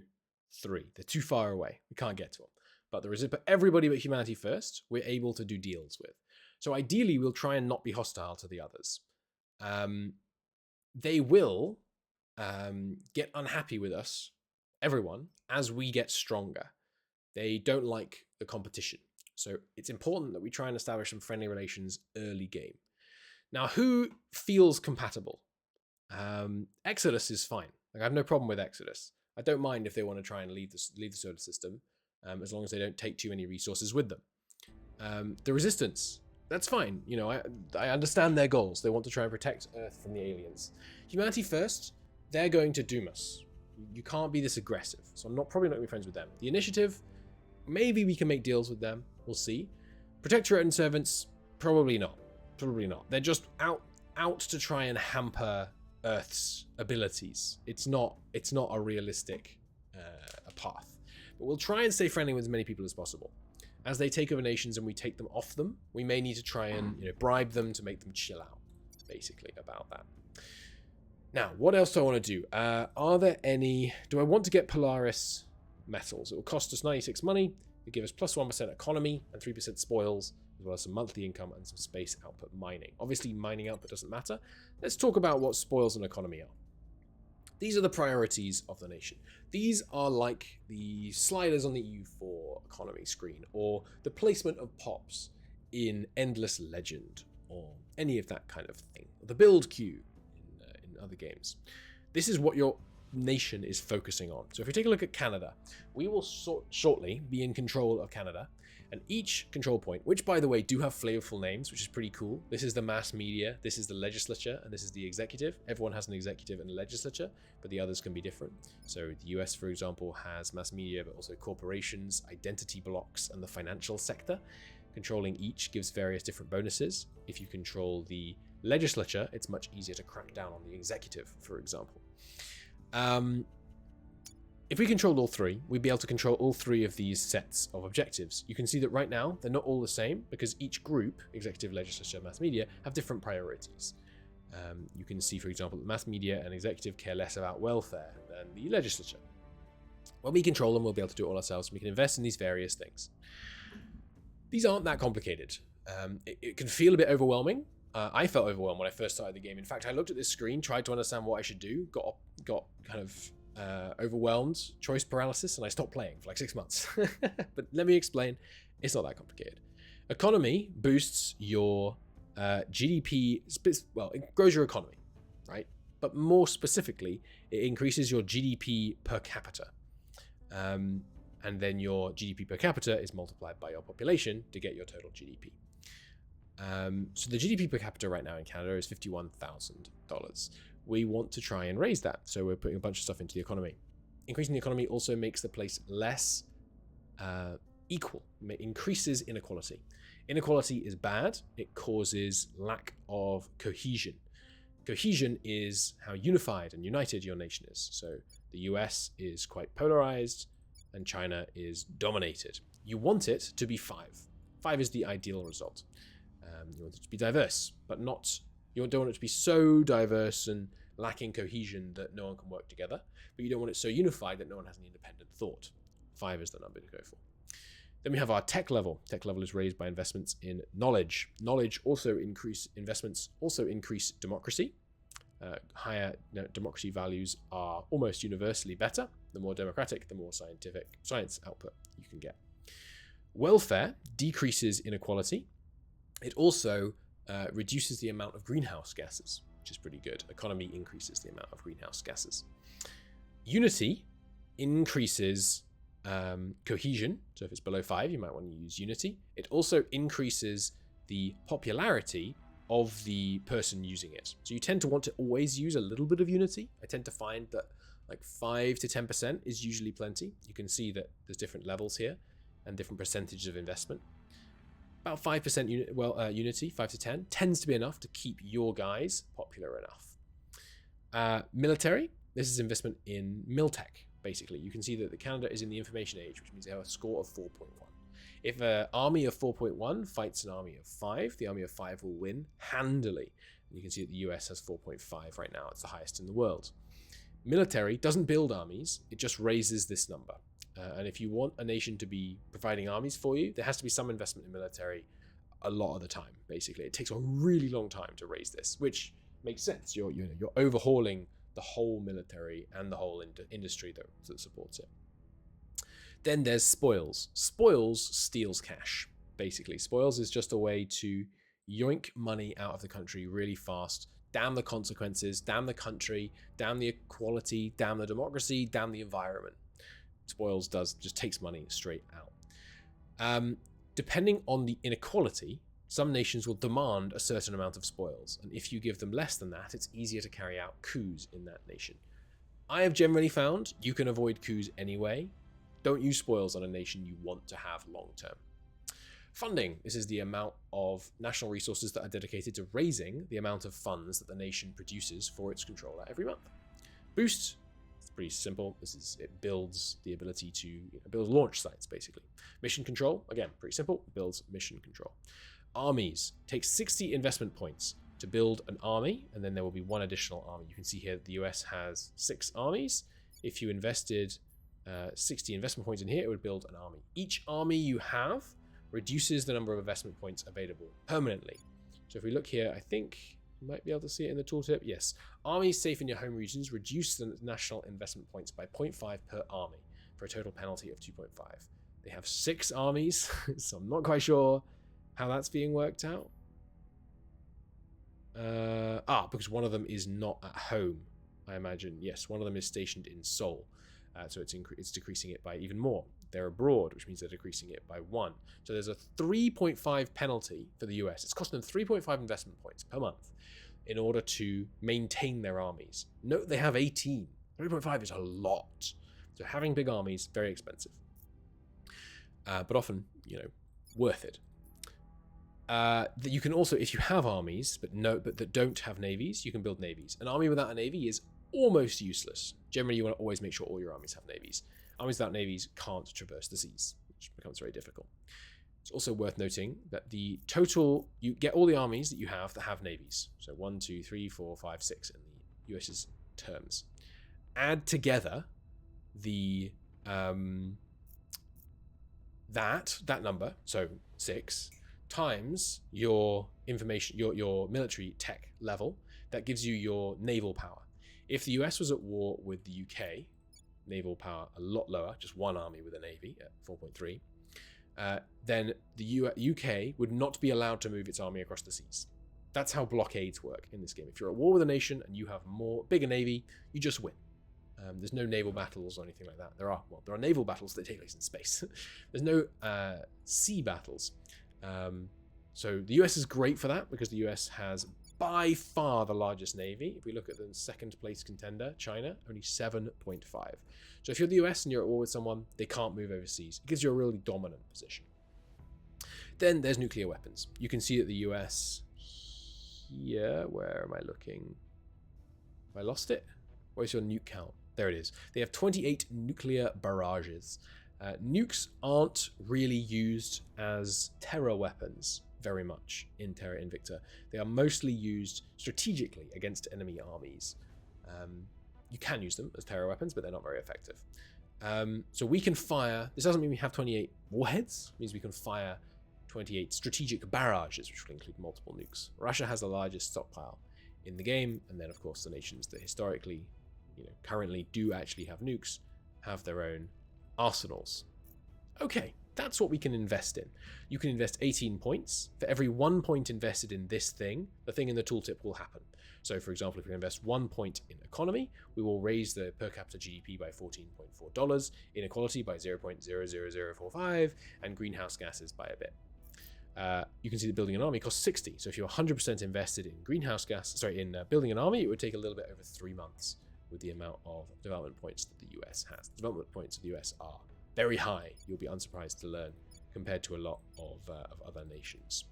3. They're too far away. We can't get to them. But everybody but Humanity First, we're able to do deals with. So ideally, we'll try and not be hostile to the others. They will get unhappy with us, everyone, as we get stronger. They don't like the competition. So it's important that we try and establish some friendly relations early game. Now, who feels compatible? Exodus is fine. Like, I have no problem with Exodus. I don't mind if they want to try and leave the solar system, as long as they don't take too many resources with them. The Resistance, that's fine. You know, I understand their goals. They want to try and protect Earth from the aliens. Humanity First, they're going to doom us. You can't be this aggressive. So I'm probably not going to be friends with them. The Initiative, maybe we can make deals with them. We'll see. Protectorate and Servants, probably not. Probably not. They're just out to try and hamper Earth's abilities. It's not a realistic path. But we'll try and stay friendly with as many people as possible. As they take over nations and we take them off them, we may need to try and bribe them to make them chill out, basically, about that. Now, what else do I want to do? Are there any... Do I want to get Polaris metals? It will cost us 96 money. It give us plus 1% economy and 3% spoils, as well as some monthly income and some space output mining. Obviously, mining output doesn't matter. Let's talk about what spoils and economy are. These are the priorities of the nation. These are like the sliders on the EU4 economy screen, or the placement of pops in Endless Legend, or any of that kind of thing. The build queue in other games. This is what your nation is focusing on. So if we take a look at Canada, we will shortly be in control of Canada, And each control point, which by the way do have flavorful names, which is pretty cool. This is the mass media, this is the legislature, and this is the executive. Everyone has an executive and a legislature, but the others can be different. So the US, for example, has mass media, but also corporations, identity blocks, and the financial sector. Controlling each gives various different bonuses. If you control the legislature, it's much easier to crack down on the executive, for example. If we controlled all three, we'd be able to control all three of these sets of objectives. You can see that right now, they're not all the same because each group, executive, legislature, mass media, have different priorities. You can see, for example, that mass media and executive care less about welfare than the legislature. When we control them, we'll be able to do it all ourselves. We can invest in these various things. These aren't that complicated. It can feel a bit overwhelming. I felt overwhelmed when I first started the game. In fact, I looked at this screen, tried to understand what I should do, got kind of overwhelmed, choice paralysis, and I stopped playing for like 6 months. But let me explain. It's not that complicated. Economy boosts your GDP. Well, it grows your economy, right? But more specifically, it increases your GDP per capita. And then your GDP per capita is multiplied by your population to get your total GDP. So the GDP per capita right now in Canada is $51,000. We want to try and raise that, so we're putting a bunch of stuff into the economy. Increasing the economy also makes the place less equal. It increases inequality. Inequality is bad. It causes lack of cohesion. Cohesion is how unified and united your nation is. So the US is quite polarized, and China is dominated. You want it to be 5. 5 is the ideal result. You want it to be diverse, but not. You don't want it to be so diverse and lacking cohesion that no one can work together, but you don't want it so unified that no one has an independent thought. 5 is the number to go for. Then we have our tech level. Tech level is raised by investments in knowledge. Investments also increase democracy. Higher democracy values are almost universally better. The more democratic, the more science output you can get. Welfare decreases inequality. It also reduces the amount of greenhouse gases, which is pretty good. Economy increases the amount of greenhouse gases. Unity increases cohesion. So if it's below 5, you might want to use unity. It also increases the popularity of the person using it. So you tend to want to always use a little bit of unity. I tend to find that like 5 to 10% is usually plenty. You can see that there's different levels here and different percentages of investment. About 5% unity, 5 to 10, tends to be enough to keep your guys popular enough. Military, this is investment in miltech, basically. You can see that Canada is in the information age, which means they have a score of 4.1. If an army of 4.1 fights an army of 5, the army of 5 will win handily. And you can see that the US has 4.5 right now. It's the highest in the world. Military doesn't build armies, it just raises this number. And if you want a nation to be providing armies for you, there has to be some investment in military a lot of the time, basically. It takes a really long time to raise this, which makes sense. You're overhauling the whole military and the whole industry that supports it. Then there's spoils. Spoils steals cash, basically. Spoils is just a way to yoink money out of the country really fast. Damn the consequences, damn the country, damn the equality, damn the democracy, damn the environment. Spoils just takes money straight out. Depending on the inequality, some nations will demand a certain amount of spoils, and if you give them less than that, it's easier to carry out coups in that nation. I have generally found you can avoid coups anyway. Don't use spoils on a nation you want to have long term. Funding. This is the amount of national resources that are dedicated to raising the amount of funds that the nation produces for its controller every month. Boost. It's pretty simple. It builds the ability to build launch sites, basically. Mission control. Again, pretty simple. It builds mission control. Armies. Takes 60 investment points to build an army, and then there will be 1 additional army. You can see here that the US has 6 armies. If you invested 60 investment points in here, it would build an army. Each army you have reduces the number of investment points available permanently. So if we look here, I think you might be able to see it in the tooltip. Yes, armies safe in your home regions reduce the national investment points by 0.5 per army for a total penalty of 2.5. They have 6 armies, so I'm not quite sure how that's being worked out. Because one of them is not at home, I imagine. Yes, one of them is stationed in Seoul. So it's decreasing it by even more. they're abroad, which means they're decreasing it by 1. So there's a 3.5 penalty for the US. It's costing them 3.5 investment points per month in order to maintain their armies. Note they have 18. 3.5 is a lot. So having big armies, very expensive. But often, worth it. That you can also, if you have armies, but that don't have navies, you can build navies. An army without a navy is almost useless. Generally, you want to always make sure all your armies have navies. Armies without navies can't traverse the seas, which becomes very difficult. It's also worth noting that the total, you get all the armies that you have that have navies. So 1, 2, 3, 4, 5, 6 in the US's terms. Add together the that number, so 6, times your information, your military tech level. That gives you your naval power. If the US was at war with the UK, naval power a lot lower, just one army with a navy at 4.3, then the UK would not be allowed to move its army across the seas. That's how blockades work in this game. If you're at war with a nation and you have bigger navy, you just win. There's no naval battles or anything like that. There are naval battles that take place in space. There's no sea battles. So the US is great for that because the US has by far the largest navy. If we look at the second place contender, China, only 7.5. So if you're the US and you're at war with someone, they can't move overseas. It gives you a really dominant position. Then there's nuclear weapons. You can see that the US here, where am I looking? Have I lost it? Where's your nuke count? There it is. They have 28 nuclear barrages. Nukes aren't really used as terror weapons very much in Terra Invicta. They are mostly used strategically against enemy armies. You can use them as terror weapons, but they're not very effective. So we can fire, this doesn't mean we have 28 warheads, it means we can fire 28 strategic barrages, which will include multiple nukes. Russia has the largest stockpile in the game, and then of course the nations that historically, currently do actually have nukes, have their own arsenals. Okay, that's what we can invest in. You can invest 18 points. For every 1 point invested in this thing, the thing in the tooltip will happen. So for example, if we invest 1 point in economy, we will raise the per capita GDP by $14.4, inequality by 0.00045, and greenhouse gases by a bit. You can see that building an army costs 60. So if you're 100% invested in building an army, it would take a little bit over 3 months with the amount of development points that the US has. The development points of the US are very high, you'll be unsurprised to learn, compared to a lot of other nations.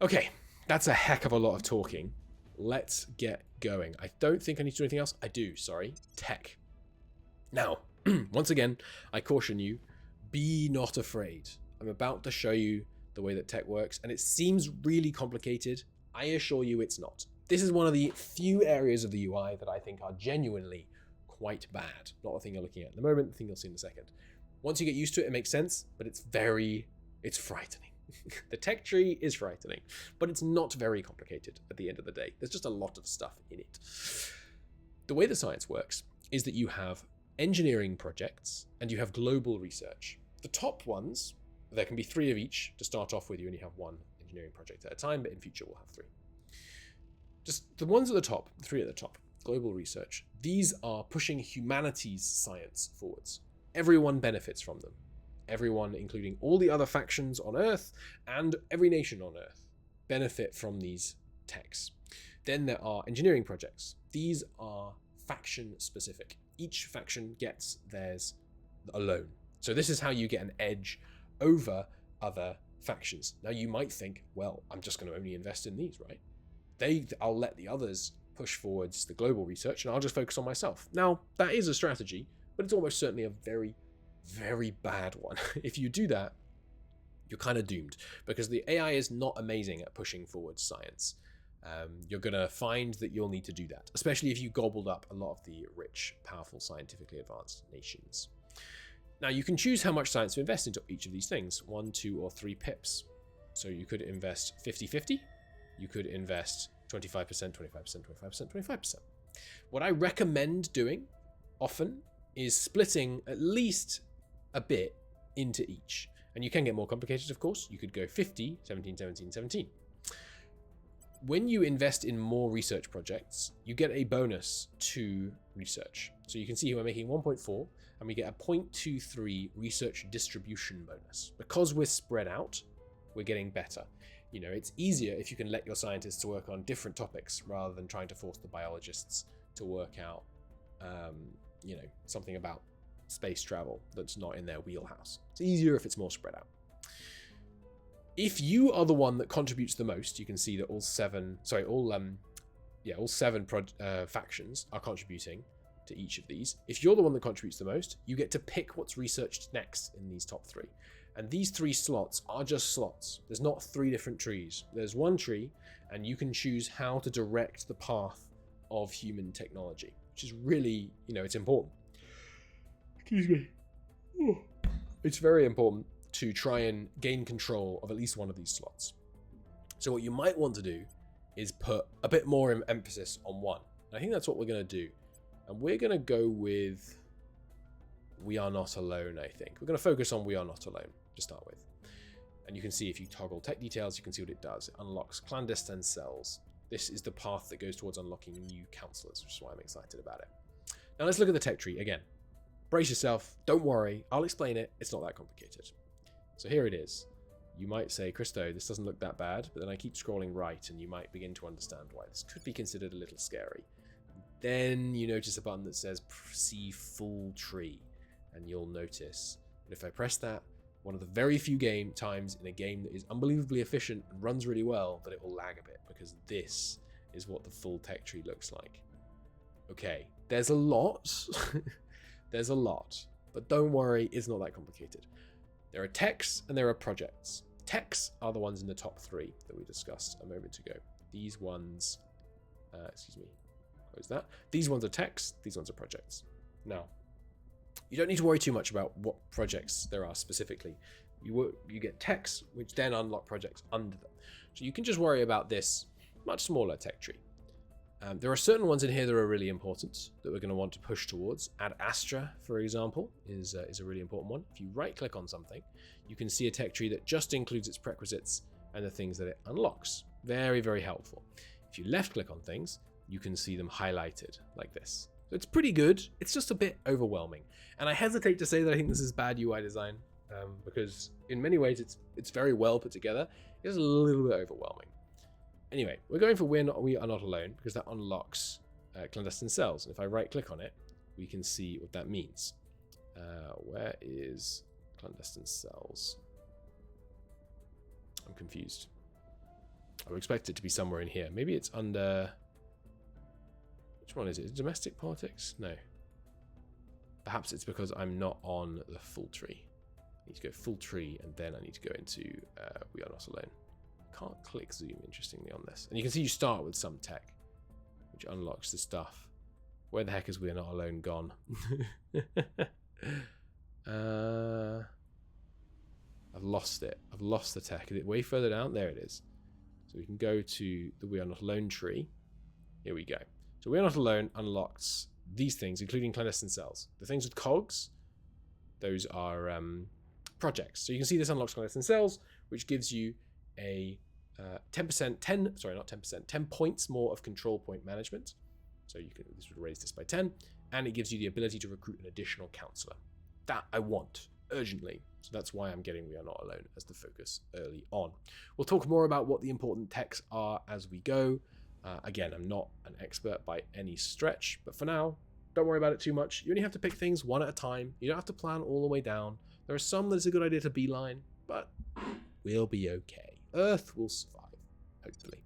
Okay, that's a heck of a lot of talking. Let's get going. I don't think I need to do anything else. I do, sorry. Tech. Now, once again, I caution you, be not afraid. I'm about to show you the way that tech works, and it seems really complicated. I assure you it's not. This is one of the few areas of the UI that I think are genuinely quite bad. Not the thing you're looking at the moment, the thing you'll see in a second. Once you get used to it, it makes sense, but it's frightening. The tech tree is frightening, but it's not very complicated at the end of the day. There's just a lot of stuff in it. The way the science works is that you have engineering projects and you have global research. The top ones, there can be 3 of each. To start off with, you only have 1 engineering project at a time, but in future we'll have 3. Just the ones at the top, 3 at the top, global research. These are pushing humanities science forwards. Everyone benefits from them. Everyone, including all the other factions on Earth and every nation on Earth, benefit from these techs. Then there are engineering projects. These are faction specific. Each faction gets theirs alone. So this is how you get an edge over other factions. Now you might think, well, I'm just going to only invest in these, right? I'll let the others push forwards the global research and I'll just focus on myself. Now, that is a strategy, but it's almost certainly a very, very bad one. If you do that, you're kind of doomed because the AI is not amazing at pushing forward science. You're going to find that you'll need to do that, especially if you gobbled up a lot of the rich, powerful, scientifically advanced nations. Now, you can choose how much science to invest into each of these things, 1, 2, or 3 pips. So you could invest 50-50. You could invest 25%, 25%, 25%, 25%. What I recommend doing often is splitting at least a bit into each. And you can get more complicated, of course. You could go 50, 17, 17, 17. When you invest in more research projects, you get a bonus to research. So you can see we're making 1.4, and we get a 0.23 research distribution bonus. Because we're spread out, we're getting better. You know, it's easier if you can let your scientists work on different topics rather than trying to force the biologists to work out, you know, something about space travel that's not in their wheelhouse. It's easier if it's more spread out. If you are the one that contributes the most, you can see that all seven factions are contributing to each of these. If you're the one that contributes the most, you get to pick what's researched next in these top 3. And these 3 slots are just slots. There's not 3 different trees. There's one tree, and you can choose how to direct the path of human technology, which is really, you know, it's important. Excuse me. It's very important to try and gain control of at least one of these slots. So what you might want to do is put a bit more emphasis on one. And I think that's what we're going to do. And we're going to go with We Are Not Alone, I think. We're going to focus on We Are Not Alone to start with. And you can see if you toggle tech details, you can see what it does. It unlocks clandestine cells. This is the path that goes towards unlocking new counselors, which is why I'm excited about it. Now let's look at the tech tree again. Brace yourself. Don't worry. I'll explain it. It's not that complicated. So here it is. You might say, Christo, this doesn't look that bad, but then I keep scrolling right and you might begin to understand why this could be considered a little scary. Then you notice a button that says see full tree, and you'll notice that if I press that, one of the very few times in a game that is unbelievably efficient and runs really well, that it will lag a bit, because this is what the full tech tree looks like. Okay, there's a lot. There's a lot, but don't worry, it's not that complicated. There are techs and there are projects. Techs are the ones in the top 3 that we discussed a moment ago. These ones, close that. These ones are techs, these ones are projects. Now, you don't need to worry too much about what projects there are specifically. You get techs, which then unlock projects under them. So you can just worry about this much smaller tech tree. There are certain ones in here that are really important that we're going to want to push towards. Ad Astra, for example, is a really important one. If you right-click on something, you can see a tech tree that just includes its prerequisites and the things that it unlocks. Very, very helpful. If you left-click on things, you can see them highlighted like this. So it's pretty good. It's just a bit overwhelming. And I hesitate to say that I think this is bad UI design, because in many ways it's very well put together. It's a little bit overwhelming. Anyway, we're going for We Are Not Alone because that unlocks clandestine cells. And if I right-click on it, we can see what that means. Where is clandestine cells? I'm confused. I would expect it to be somewhere in here. Maybe it's under... Which one is it? Domestic politics? No. Perhaps it's because I'm not on the full tree. I need to go full tree, and then I need to go into We Are Not Alone. Can't click zoom, interestingly, on this. And you can see you start with some tech, which unlocks the stuff. Where the heck is We Are Not Alone gone? I've lost it. I've lost the tech. Is it way further down? There it is. So we can go to the We Are Not Alone tree. Here we go. So We Are Not Alone unlocks these things, including clandestine cells. The things with cogs, those are projects. So you can see this unlocks clandestine cells, which gives you a 10 points more of control point management. So this would raise this by 10, and it gives you the ability to recruit an additional counselor. That I want urgently. So that's why I'm getting We Are Not Alone as the focus early on. We'll talk more about what the important techs are as we go. Again, I'm not an expert by any stretch, but for now, don't worry about it too much. You only have to pick things one at a time. You don't have to plan all the way down. There are some that it's a good idea to beeline, but we'll be okay. Earth will survive, hopefully.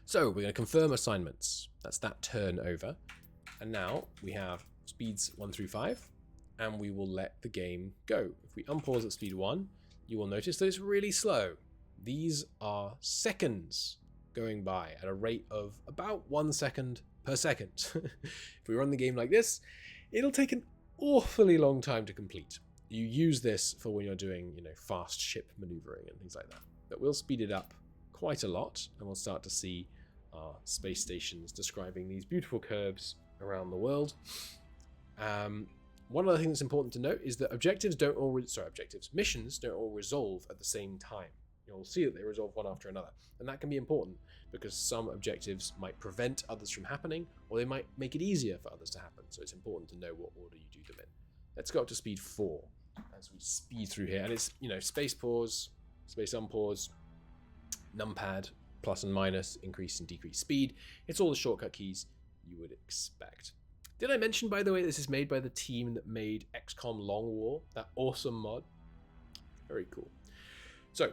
So we're going to confirm assignments. That's that turn over. And now we have speeds 1 through 5, and we will let the game go. If we unpause at speed 1, you will notice that it's really slow. These are seconds going by at a rate of about 1 second per second. If we run the game like this, it'll take an awfully long time to complete. You use this for when you're doing, fast ship maneuvering and things like that. But we'll speed it up quite a lot, and we'll start to see our space stations describing these beautiful curves around the world. One other thing that's important to note is that missions don't all resolve at the same time. You'll see that they resolve one after another. And that can be important because some objectives might prevent others from happening, or they might make it easier for others to happen. So it's important to know what order you do them in. Let's go up to speed 4 as we speed through here. And it's, space pause, space unpause, numpad, plus and minus, increase and decrease speed. It's all the shortcut keys you would expect. Did I mention, by the way, this is made by the team that made XCOM Long War, that awesome mod? Very cool. So,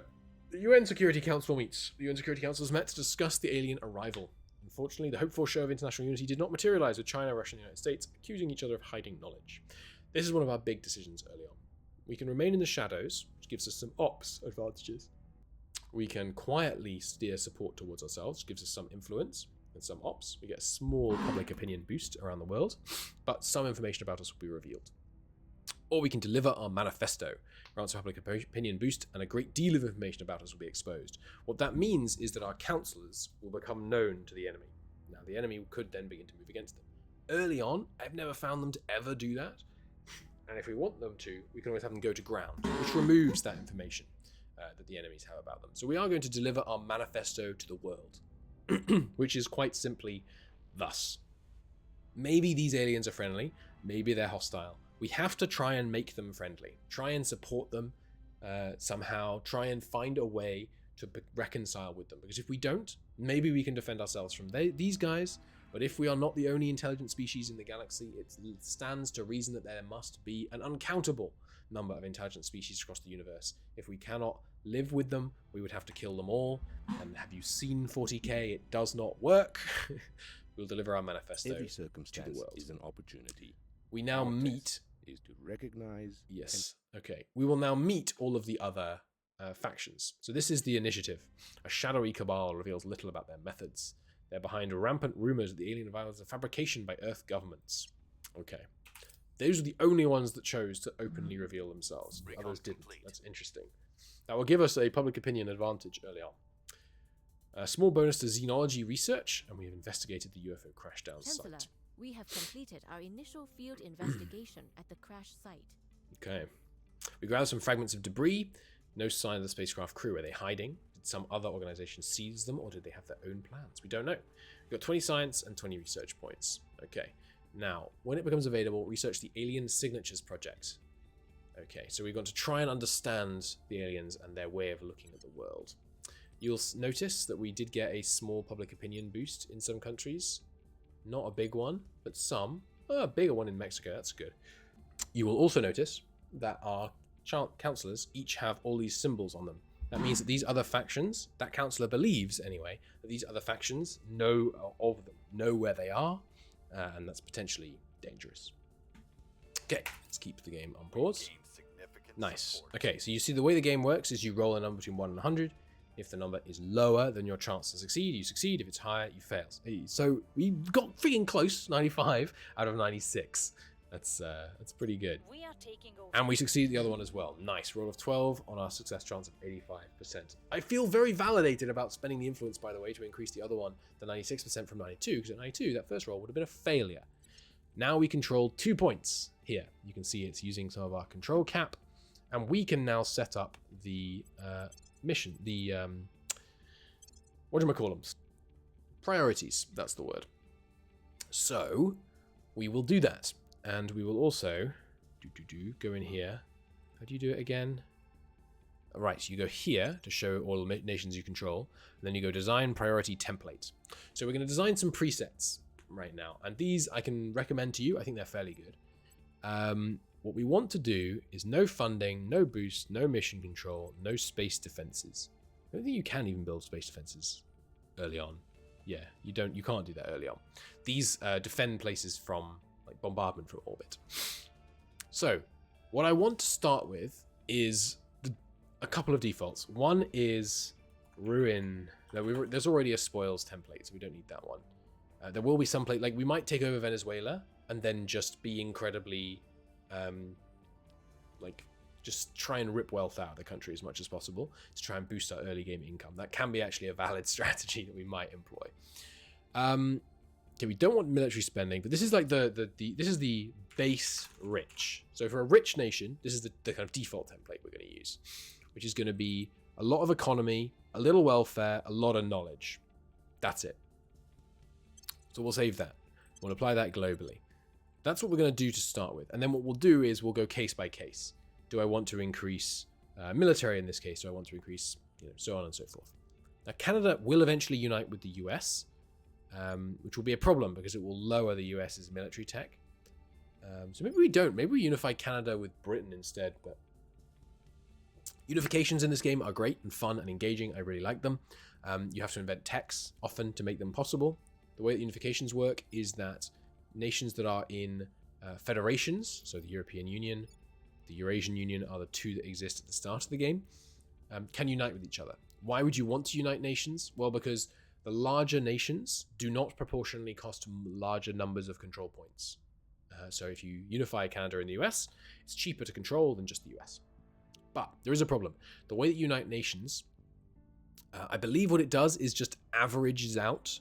the UN Security Council meets. The UN Security Council has met to discuss the alien arrival. Unfortunately, the hoped-for show of international unity did not materialize, with China, Russia, and the United States accusing each other of hiding knowledge. This is one of our big decisions early on. We can remain in the shadows, which gives us some ops advantages. We can quietly steer support towards ourselves, which gives us some influence and some ops. We get a small public opinion boost around the world, but some information about us will be revealed. Or we can deliver our manifesto, grants a public opinion boost, and a great deal of information about us will be exposed. What that means is that our counselors will become known to the enemy. Now, the enemy could then begin to move against them. Early on, I've never found them to ever do that. And if we want them to, we can always have them go to ground, which removes that information that the enemies have about them. So we are going to deliver our manifesto to the world, which is quite simply thus. Maybe these aliens are friendly, maybe they're hostile. We have to try and make them friendly, try and support them somehow, try and find a way to reconcile with them. Because if we don't, maybe we can defend ourselves from these guys, but if we are not the only intelligent species in the galaxy, it stands to reason that there must be an uncountable number of intelligent species across the universe. If we cannot live with them, we would have to kill them all. And have you seen 40k? It does not work. We'll deliver our manifesto Every to circumstance the world. is an opportunity. We now Our meet... test is to recognize... Yes. Okay. We will now meet all of the other factions. So this is the initiative. A shadowy cabal reveals little about their methods. They're behind rampant rumors that the alien arrival is a fabrication by Earth governments. Okay. Those are the only ones that chose to openly reveal themselves. Others didn't. That's interesting. That will give us a public opinion advantage early on. A small bonus to xenology research, and we have investigated the UFO crash down Chancellor, site. we have completed our initial field investigation at the crash site. Okay. We gathered some fragments of debris. No sign of the spacecraft crew. Are they hiding? Did some other organization seize them, or did they have their own plans? We don't know. We've got 20 science and 20 research points. Okay. Now, when it becomes available, research the Alien Signatures Project. Okay, so we've got to try and understand the aliens and their way of looking at the world. You'll notice that we did get a small public opinion boost in some countries. Not a big one, but some. Oh, a bigger one in Mexico, that's good. You will also notice that our counselors each have all these symbols on them. That means that these other factions, that counselor believes anyway, that these other factions know of them, know where they are, and that's potentially dangerous. Okay, let's keep the game on pause. Nice. Okay, so you see the way the game works is you roll a number between 1 and 100. If the number is lower than your chance to succeed, you succeed. If it's higher, you fail. So we got freaking close, 95 out of 96. That's pretty good. We are taking over. And we succeed the other one as well. Nice. Roll of 12 on our success chance of 85%. I feel very validated about spending the influence, by the way, to increase the other one to 96% from 92, because at 92, that first roll would have been a failure. Now we control 2 points here. You can see it's using some of our control cap, and we can now set up the mission, the what do I call them? Priorities. That's the word. So we will do that. And we will also go in here. How do you do it again? Right, so you go here to show all the nations you control. And then you go design priority template. So we're going to design some presets right now. And these I can recommend to you. I think they're fairly good. What we want to do is no funding, no boost, no mission control, no space defenses. I don't think you can even build space defenses early on. Yeah, you can't do that early on. These defend places from like bombardment from orbit. So what I want to start with is a couple of defaults. One is ruin. No, there's already a spoils template, so we don't need that one. There will be some place, like we might take over Venezuela and then just be incredibly like just try and rip wealth out of the country as much as possible to try and boost our early game income. That can be actually a valid strategy that we might employ. Okay, we don't want military spending, but this is like this is the base rich. So for a rich nation, this is the kind of default template we're going to use, which is going to be A lot of economy, a little welfare, a lot of knowledge. That's it. So we'll save that. We'll apply that globally. That's what we're going to do to start with. And then what we'll do is we'll go case by case. Do I want to increase military in this case? Do I want to increase, so on and so forth? Now, Canada will eventually unite with the US, which will be a problem because it will lower the US's military tech. So maybe we don't. Maybe we unify Canada with Britain instead. But unifications in this game are great and fun and engaging. I really like them. You have to invent techs often to make them possible. The way that unifications work is that nations that are in federations, so the European Union, the Eurasian Union are the two that exist at the start of the game, can unite with each other. Why would you want to unite nations? Well, because the larger nations do not proportionally cost larger numbers of control points. So if you unify Canada and the US, it's cheaper to control than just the US. But there is a problem. The way that you unite nations, I believe what it does is just averages out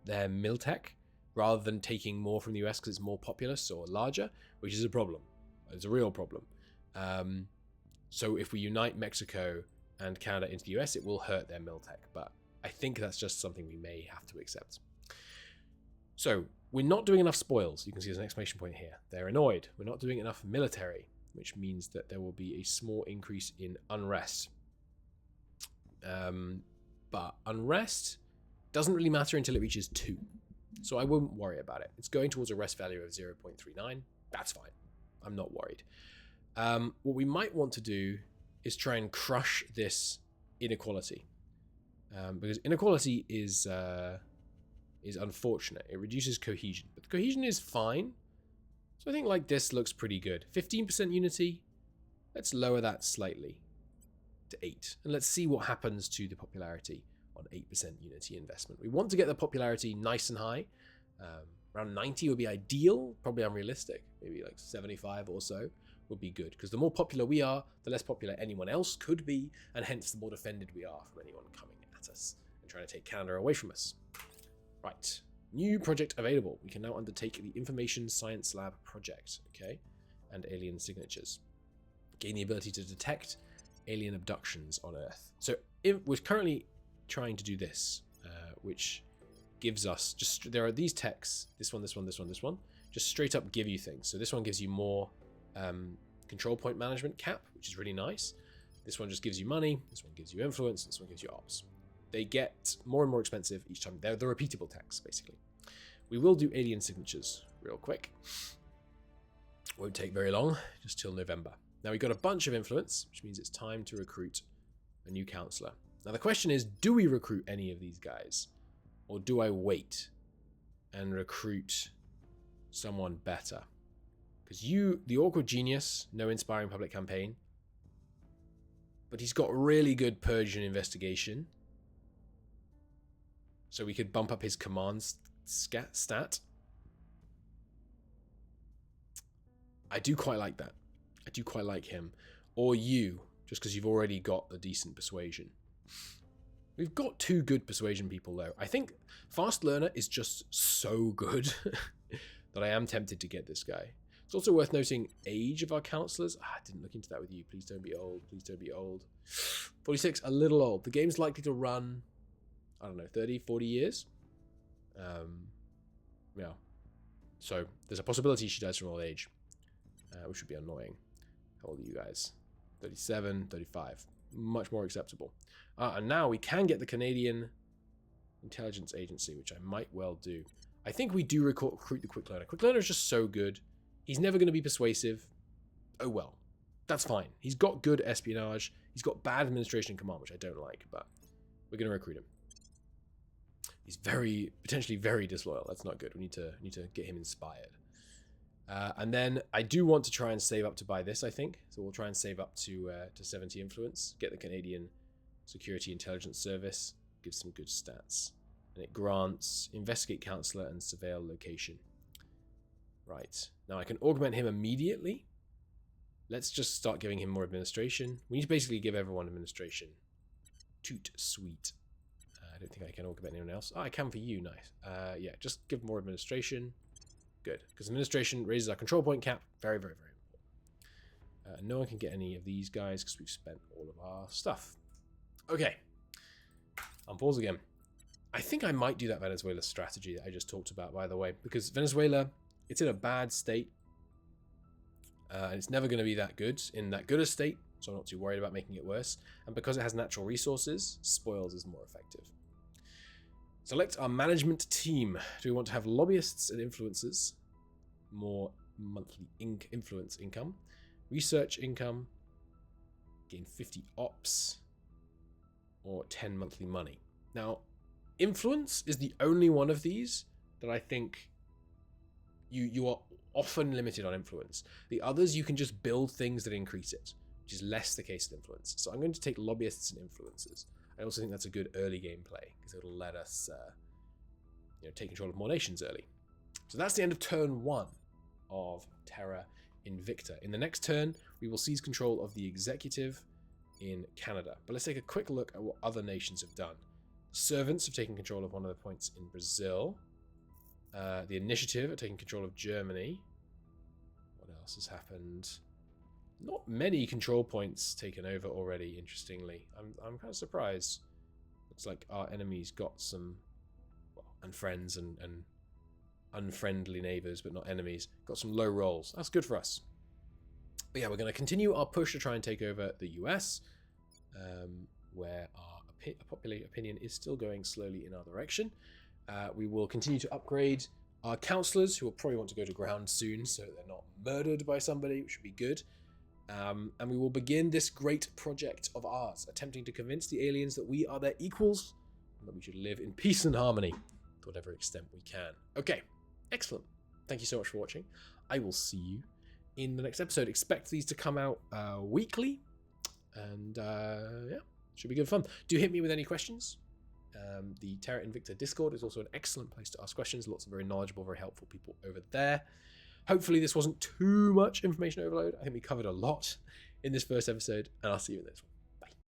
their miltech rather than taking more from the US because it's more populous or larger, which is a problem. It's a real problem. So if we unite Mexico and Canada into the US, it will hurt their miltech, but I think that's just something we may have to accept. So we're not doing enough spoils. You can see there's an exclamation point here. They're annoyed. We're not doing enough military, which means that there will be a small increase in unrest. But unrest doesn't really matter until it reaches 2. So I won't worry about it. It's going towards a rest value of 0.39. That's fine. I'm not worried. What we might want to do is try and crush this inequality. Because inequality is unfortunate. It reduces cohesion. But the cohesion is fine. So I think like this looks pretty good. 15% unity. Let's lower that slightly to 8. And let's see what happens to the popularity on 8% unity investment. We want to get the popularity nice and high. Around 90 would be ideal. Probably unrealistic. Maybe like 75 or so would be good. Because the more popular we are, the less popular anyone else could be. And hence the more defended we are from anyone coming at us and trying to take Canada away from us. Right. New project available. We can now undertake the Information Science Lab project. Okay. And alien signatures. Gain the ability to detect alien abductions on Earth. So we're currently trying to do this, which gives us just, there are these techs, this one, just straight up give you things. So this one gives you more control point management cap, which is really nice. This one just gives you money. This one gives you influence. This one gives you ops. They get more and more expensive each time. They're the repeatable techs, basically. We will do alien signatures real quick. Won't take very long, just till November. Now we've got a bunch of influence, which means it's time to recruit a new counselor. Now the question is, do we recruit any of these guys? Or do I wait and recruit someone better? Because the awkward genius, no inspiring public campaign, but he's got really good purge and investigation. So we could bump up his command stat. I do quite like that. I do quite like him. Or you, just because you've already got a decent persuasion. We've got 2 good persuasion people, though. I think Fast Learner is just so good that I am tempted to get this guy. It's also worth noting age of our counselors. I didn't look into that with you. Please don't be old. Please don't be old. 46, a little old. The game's likely to run, I don't know, 30, 40 years. Yeah. So there's a possibility she dies from old age, which would be annoying. How old are you guys? 37, 35. Much more acceptable. And now we can get the Canadian Intelligence Agency, which I might well do. I think we do recruit the Quick Learner. Quick Learner is just so good. He's never going to be persuasive. Oh well. That's fine. He's got good espionage. He's got bad administration and command, which I don't like, but we're going to recruit him. He's potentially very disloyal. That's not good. We need to get him inspired. And then I do want to try and save up to buy this, I think. So we'll try and save up to 70 influence. Get the Canadian Security Intelligence Service. Gives some good stats. And it grants Investigate Counselor and Surveil Location. Right. Now I can augment him immediately. Let's just start giving him more administration. We need to basically give everyone administration. Toot sweet. I don't think I can augment anyone else. Oh, I can for you. Nice. Yeah, just give more administration. Good. Because administration raises our control point cap. Very, very, very important. No one can get any of these guys because we've spent all of our stuff. Okay. I'll pause again. I think I might do that Venezuela strategy that I just talked about, by the way, because Venezuela, it's in a bad state. And it's never going to be that good, in that good a state, so I'm not too worried about making it worse. And because it has natural resources, spoils is more effective. Select our management team. Do we want to have lobbyists and influencers? More monthly influence income. Research income. Gain 50 ops. Or 10 monthly money. Now, influence is the only one of these that I think you are often limited on influence. The others, you can just build things that increase it, which is less the case with influence. So I'm going to take lobbyists and influencers. I also think that's a good early game play because it'll let us take control of more nations early. So that's the end of turn 1 of Terra Invicta. In the next turn, we will seize control of the executive in Canada. But let's take a quick look at what other nations have done. The servants have taken control of one of the points in Brazil. The initiative are taking control of Germany. What else has happened? Not many control points taken over already, interestingly. I'm kind of surprised. Looks like our enemies got some, well, and friends and unfriendly neighbors, but not enemies, got some low rolls. That's good for us. But yeah, we're going to continue our push to try and take over the US, where our popular opinion is still going slowly in our direction. We will continue to upgrade our councillors, who will probably want to go to ground soon, so they're not murdered by somebody, which would be good. And we will begin this great project of ours, attempting to convince the aliens that we are their equals, and that we should live in peace and harmony to whatever extent we can. Okay, excellent. Thank you so much for watching. I will see you in the next episode. Expect these to come out weekly, and yeah, should be good fun. Do hit me with any questions. The Terra Invicta Discord is also an excellent place to ask questions. Lots of very knowledgeable, very helpful people over there. Hopefully this wasn't too much information overload. I think we covered a lot in this first episode, and I'll see you in the next one.